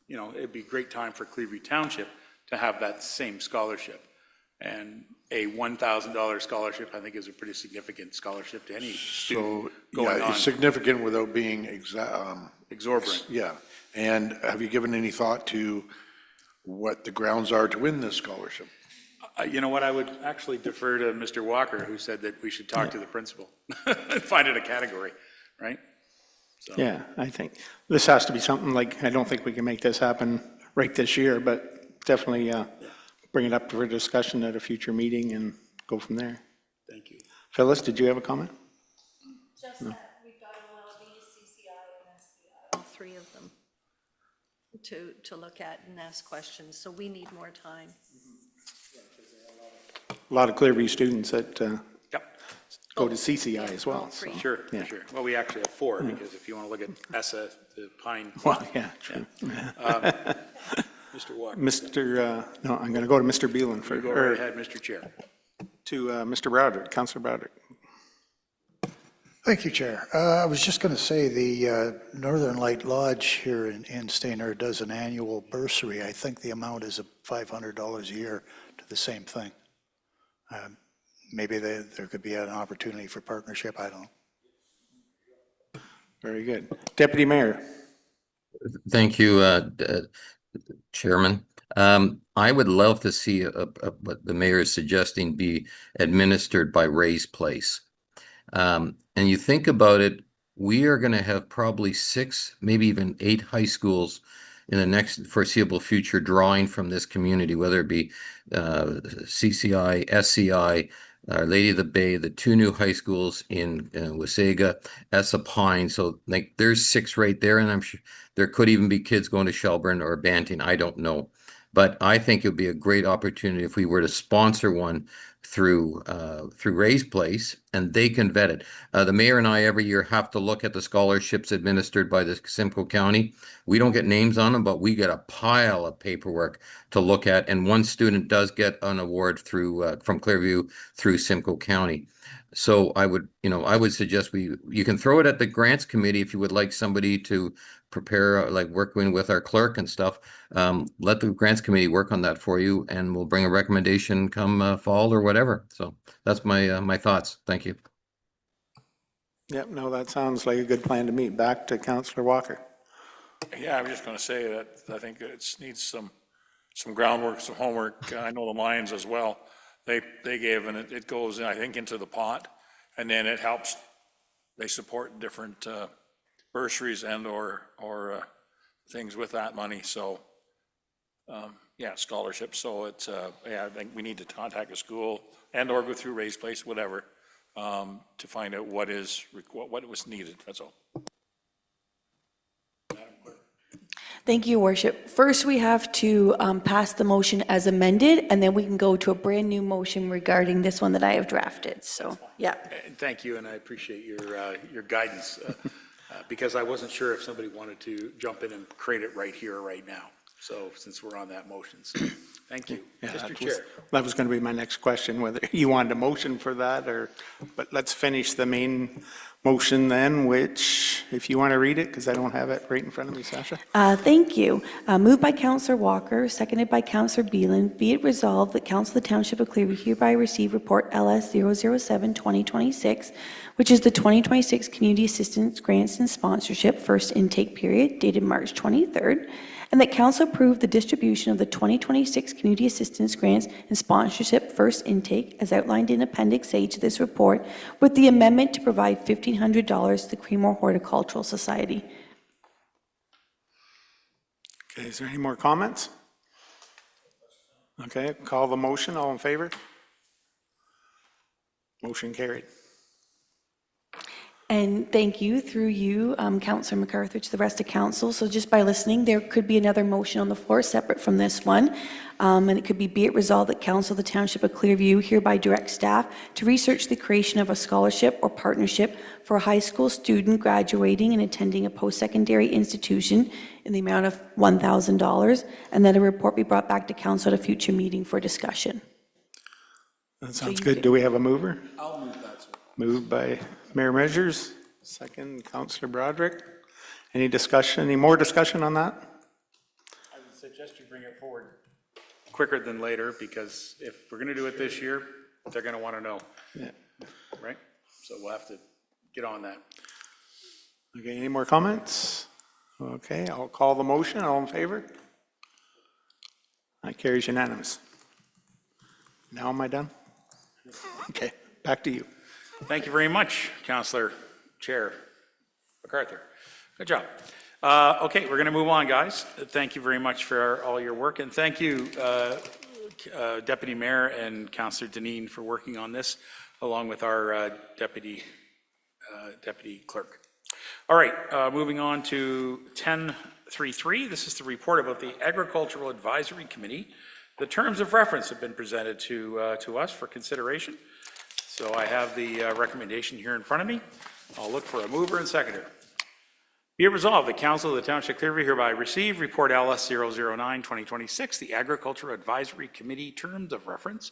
you know, it'd be a great time for Clearview Township to have that same scholarship. And a $1,000 scholarship, I think, is a pretty significant scholarship to any student going Yeah, on. it's significant without being Exorbitant. Yeah. And have you given any thought to what the grounds are to win this scholarship? You know what, I would actually defer to Mr. Walker, who said that we should talk to the principal and find it a category, right? So. Yeah, I think this has to be something like, I don't think we can make this happen right this year, but definitely bring it up for discussion at a future meeting and go from there. Thank you. Phyllis, did you have a comment? Just that we've got OLB, CCI, and SCI, all three of them, to look at and ask questions, so we need more time. A lot of Clearview students that go to CCI as well. So. Sure, Yeah. sure. Well, we actually have four, because if you want to look at ESSA, the Pine. Well, yeah, true. Mr. Walker. No, I'm going to go to Mr. Beelan for, Go right ahead, Mr. Chair. to Mr. Broderick, Councillor Broderick. Thank you, Chair. I was just going to say the Northern Light Lodge here in Stayner does an annual bursary. I think the amount is $500 a year to the same thing. Maybe there could be an opportunity for partnership, I don't know. Very good. Deputy Mayor. Thank you, Chairman. I would love to see what the mayor is suggesting be administered by Ray's Place. And you think about it, we are going to have probably 6, maybe even 8 high schools in the next foreseeable future drawing from this community, whether it be CCI, SCI, Our Lady of the Bay, the 2 new high schools in Wasaga, Essa Pine. So like there's 6 right there, and I'm sure there could even be kids going to Shelburne or Banting. I don't know. But I think it would be a great opportunity if we were to sponsor one through Ray's Place, and they can vet it. The mayor and I every year have to look at the scholarships administered by the Simcoe County. We don't get names on them, but we get a pile of paperwork to look at. And one student does get an award through from Clearview through Simcoe County. So I would suggest you can throw it at the grants committee if you would like somebody to prepare, like working with our clerk and stuff. Let the grants committee work on that for you, and we'll bring a recommendation come fall or whatever. So that's my thoughts. Thank you. Yep, no, that sounds like a good plan to me. Back to Councillor Walker. Yeah, I was just going to say that I think it needs some groundwork, some homework. I know the Lions as well. They gave, and it goes, I think, into the pot, and then it helps. They support different bursaries and or things with that money. So yeah, scholarships. So it's I think we need to contact a school and or go through Ray's Place, whatever, to find out what was needed. That's all. Thank you, Your Worship. First, we have to pass the motion as amended, and then we can go to a brand-new motion regarding this one that I have drafted. So, yeah. Thank you, and I appreciate your guidance, because I wasn't sure if somebody wanted to jump in and create it right here, right now. So, since we're on that motion, so thank you. Yeah, Mr. Chair. that was going to be my next question, whether you wanted a motion for that but let's finish the main motion then, which, if you want to read it, because I don't have it right in front of me, Sasha. Thank you. Moved by Councillor Walker, seconded by Councillor Beelan. Be it resolved that Council of the Township of Clearview hereby receive Report LS 007-2026, which is the 2026 Community Assistance Grants and Sponsorship First Intake Period, dated March 23rd, and that Council approve the distribution of the 2026 Community Assistance Grants and Sponsorship First Intake as outlined in Appendix A to this report, with the amendment to provide $1,500 to the Creemore Horticultural Society. Okay, is there any more comments? Okay, call the motion. All in favor? Motion carried. And thank you, through you, Councillor MacArthur, to the rest of council. So just by listening, there could be another motion on the floor separate from this one. And it could be it resolved that Council of the Township of Clearview hereby directs staff to research the creation of a scholarship or partnership for a high school student graduating and attending a post-secondary institution in the amount of $1,000, and that a report be brought back to council at a future meeting for discussion. That sounds good. Do we have a mover? I'll move that, sir. Moved by Mayor Measures, second Councillor Broderick. Any discussion, any more discussion on that? I would suggest you bring it forward quicker than later, because if we're going to do it this year, they're going to want to know. Yeah. Right? So we'll have to get on that. Okay, any more comments? Okay, I'll call the motion. All in favor? That carries unanimous. Now am I done? Okay, back to you. Thank you very much, Councillor Chair MacArthur. Good job. Okay, we're going to move on, guys. Thank you very much for all your work, and thank you, Deputy Mayor and Councillor Deneen, for working on this, along with our Deputy Clerk. All right, moving on to 10.3.3. This is the report about the Agricultural Advisory Committee. The terms of reference have been presented to us for consideration. So I have the recommendation here in front of me. I'll look for a mover and seconder. Be it resolved, the Council of the Township of Clearview hereby receive Report LS 009-2026, the Agricultural Advisory Committee Terms of Reference,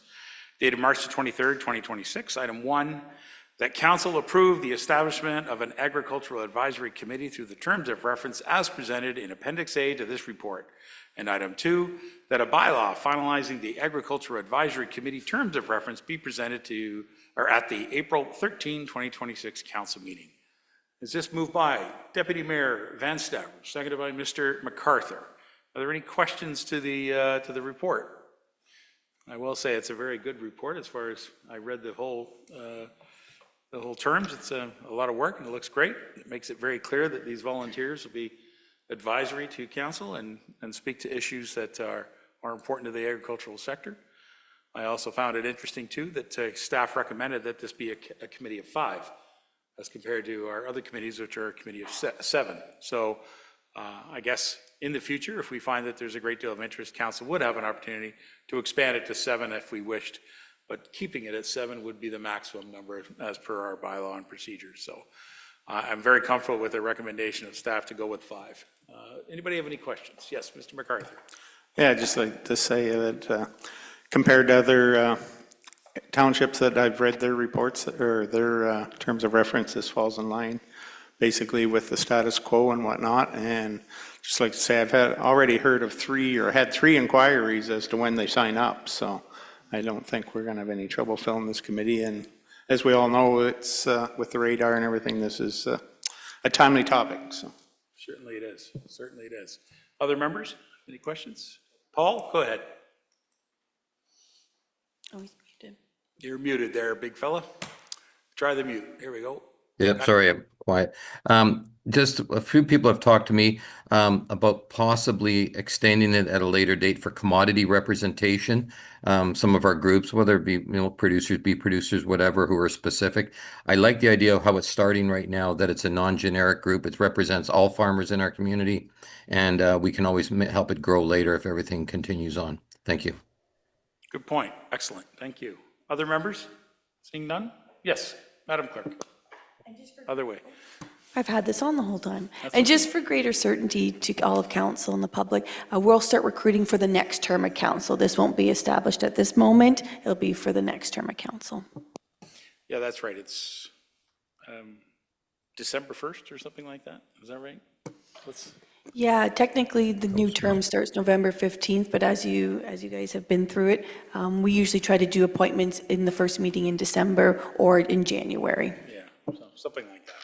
dated March 23rd, 2026. Item 1, that Council approve the establishment of an Agricultural Advisory Committee through the terms of reference as presented in Appendix A to this report. And item 2, that a bylaw finalizing the Agricultural Advisory Committee terms of reference be presented to, or at the April 13, 2026 Council meeting. Is this moved by Deputy Mayor Van Staver, seconded by Mr. MacArthur? Are there any questions to the report? I will say it's a very good report as far as I read the whole terms. It's a lot of work and it looks great. It makes it very clear that these volunteers will be advisory to council and speak to issues that are important to the agricultural sector. I also found it interesting too that staff recommended that this be a committee of 5 as compared to our other committees, which are a committee of 7. So I guess in the future, if we find that there's a great deal of interest, council would have an opportunity to expand it to 7 if we wished, but keeping it at 7 would be the maximum number as per our bylaw and procedures. So I'm very comfortable with the recommendation of staff to go with 5. Anybody have any questions? Yes, Mr. MacArthur. Yeah, I'd just like to say that compared to other townships that I've read their reports or their terms of reference, this falls in line basically with the status quo and whatnot. And just like to say, I've already heard of 3 or had 3 inquiries as to when they sign up. So I don't think we're going to have any trouble filling this committee. And as we all know, it's with the radar and everything, this is a timely topic. So. Certainly it is. Certainly it is. Other members, any questions? Paul, go ahead. Oh, he's muted. You're muted there, big fella. Try the mute. Here we go. Yep, sorry, I'm quiet. Just a few people have talked to me about possibly extending it at a later date for commodity representation. Some of our groups, whether it be producers, beef producers, whatever, who are specific. I like the idea of how it's starting right now, that it's a non-generic group. It represents all farmers in our community, and we can always help it grow later if everything continues on. Thank you. Good point. Excellent. Thank you. Other members? Seeing none? Yes, Madam Clerk. Other way. I've had this on the whole time. And just for greater certainty to all of council and the public, we'll start recruiting for the next term of council. This won't be established at this moment. It'll be for the next term of council. Yeah, that's right. It's December 1st or something like that. Is that right? Yeah, technically the new term starts November 15th, but as you guys have been through it, we usually try to do appointments in the first meeting in December or in January. Yeah, so something like that.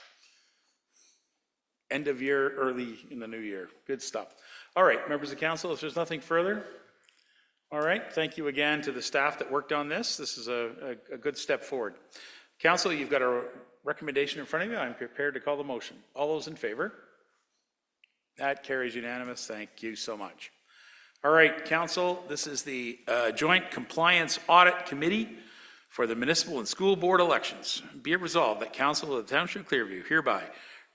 End of year, early in the new year. Good stuff. All right, members of council, if there's nothing further, all right, thank you again to the staff that worked on this. This is a good step forward. Council, you've got a recommendation in front of you. I'm prepared to call the motion. All those in favor? That carries unanimous. Thank you so much. All right, council, this is the Joint Compliance Audit Committee. for the municipal and school board elections. Be it resolved that Council of the Township of Clearview hereby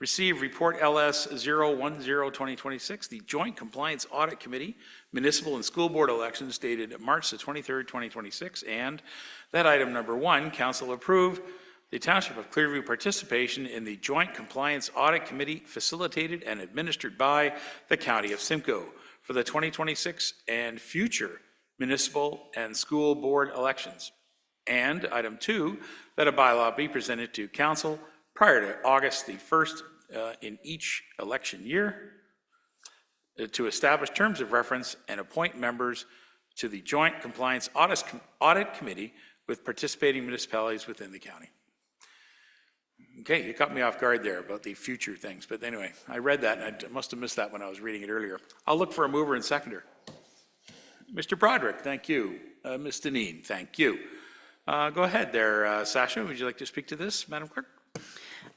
receive Report LS 010-2026, the Joint Compliance Audit Committee, Municipal and School Board Elections dated March the 23rd, 2026, and that item number 1, Council approve the Township of Clearview participation in the Joint Compliance Audit Committee facilitated and administered by the County of Simcoe for the 2026 and future municipal and school board elections. And item 2, that a bylaw be presented to Council prior to August the 1st in each election year to establish terms of reference and appoint members to the Joint Compliance Audit Committee with participating municipalities within the county. Okay, you caught me off guard there about the future things, but anyway, I read that and I must have missed that when I was reading it earlier. I'll look for a mover and seconder. Mr. Broderick, thank you. Ms. Deneen, thank you. Go ahead there, Sasha. Would you like to speak to this, Madam Clerk?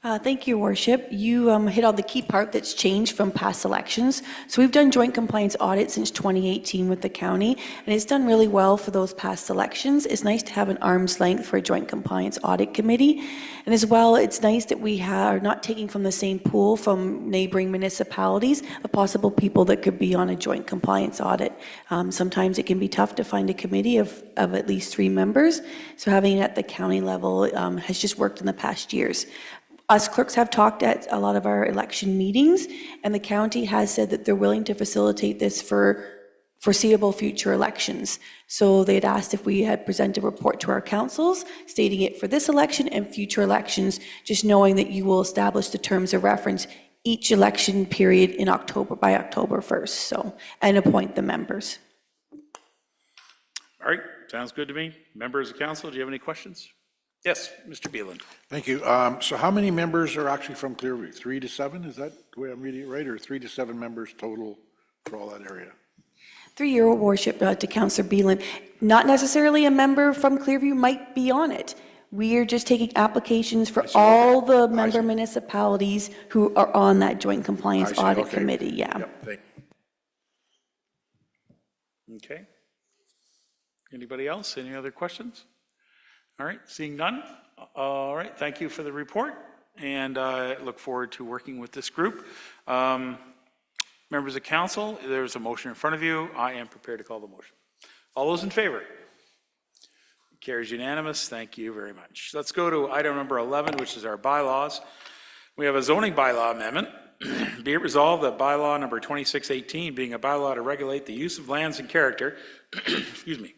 Thank you, Your Worship. You hit on the key part that's changed from past elections. So we've done joint compliance audits since 2018 with the county, and it's done really well for those past elections. It's nice to have an arm's length for a joint compliance audit committee. And as well, it's nice that we are not taking from the same pool from neighboring municipalities of possible people that could be on a joint compliance audit. Sometimes it can be tough to find a committee of at least 3 members. So having it at the county level has just worked in the past years. Us clerks have talked at a lot of our election meetings, and the county has said that they're willing to facilitate this for foreseeable future elections. So they had asked if we had presented a report to our councils, stating it for this election and future elections, just knowing that you will establish the terms of reference each election period in October, by October 1st, so, and appoint the members. All right, sounds good to me. Members of council, do you have any questions? Yes, Mr. Beelan. Thank you. So how many members are actually from Clearview? 3 to 7? Is that the way I'm reading it right? Or 3 to 7 members total for all that area? 3 Your Worship, to Councillor Beelan. Not necessarily a member from Clearview might be on it. We are just taking applications for all the member municipalities who are on that joint compliance audit committee. Yeah. Yep, thank you. Okay. Anybody else? Any other questions? All right, seeing none. All right, thank you for the report, and I look forward to working with this group. Members of council, there's a motion in front of you. I am prepared to call the motion. All those in favor? Carries unanimous. Thank you very much. Let's go to item number 11, which is our bylaws. We have a zoning bylaw amendment. Be it resolved that bylaw number 2618, being a bylaw to regulate the use of lands and character, excuse me,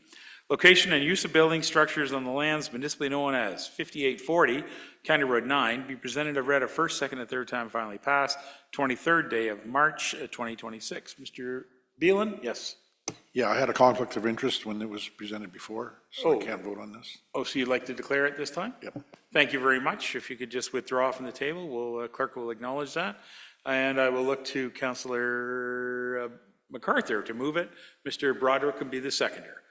location and use of building structures on the lands municipally known as 5840 County Road 9, be presented and read a first, second, and third time, finally passed, 23rd day of March 2026. Mr. Beelan, yes. Yeah, I had a conflict of interest when it was presented before, so I can't vote on this. Oh, so you'd like to declare it this time? Yep. Thank you very much. If you could just withdraw from the table, clerk will acknowledge that. And I will look to Councillor MacArthur to move it. Mr. Broderick can be the seconder.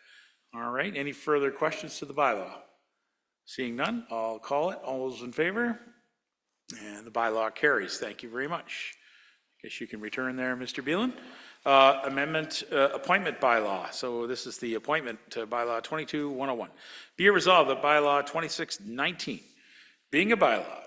All right, any further questions to the bylaw? Seeing none, I'll call it. All those in favor? And the bylaw carries. Thank you very much. Guess you can return there, Mr. Beelan. Appointment bylaw. So this is the appointment bylaw 22-101. Be it resolved that bylaw 2619, being a bylaw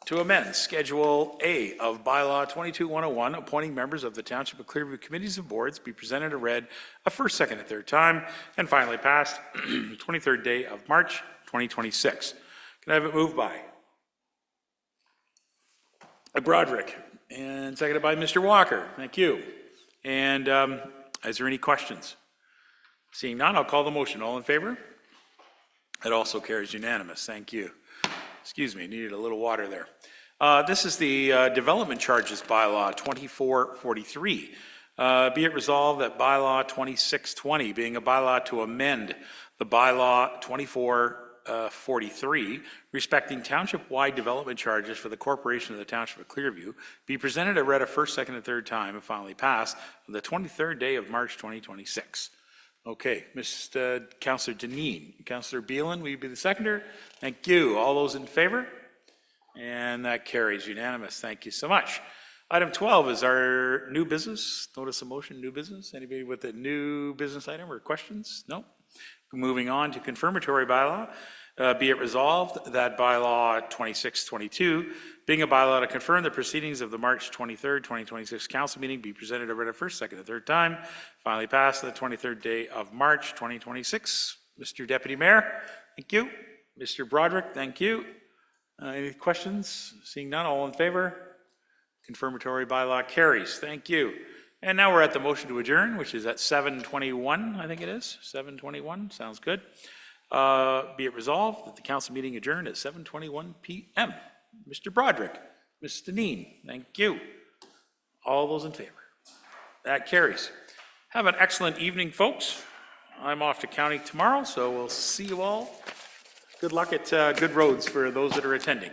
to amend Schedule A of bylaw 22-101, appointing members of the Township of Clearview Committees of Boards, be presented and read a first, second, and third time, and finally passed the 23rd day of March 2026. Can I have it moved by Broderick and seconded by Mr. Walker? Thank you. And is there any questions? Seeing none, I'll call the motion. All in favor? It also carries unanimous. Thank you. Excuse me, needed a little water there. This is the development charges bylaw 2443. Be it resolved that bylaw 2620, being a bylaw to amend the bylaw 2443, respecting township-wide development charges for the corporation of the Township of Clearview, be presented and read a first, second, and third time and finally passed on the 23rd day of March 2026. Okay, Mr. Councillor Deneen. Councillor Beelan, will you be the seconder? Thank you. All those in favor? And that carries unanimous. Thank you so much. Item 12 is our new business. Notice of motion, new business. Anybody with a new business item or questions? No? Moving on to confirmatory bylaw, be it resolved that bylaw 2622, being a bylaw to confirm the proceedings of the March 23rd, 2026 council meeting, be presented and read a first, second, and third time, finally passed on the 23rd day of March 2026. Mr. Deputy Mayor, thank you. Mr. Broderick, thank you. Any questions? Seeing none, all in favor? Confirmatory bylaw carries. Thank you. And now we're at the motion to adjourn, which is at 7:21, I think it is. 7:21, sounds good. Be it resolved that the council meeting adjourned at 7:21 p.m. Mr. Broderick, Ms. Deneen, thank you. All those in favor? That carries. Have an excellent evening, folks. I'm off to county tomorrow, so we'll see you all. Good luck at Good Roads for those that are attending.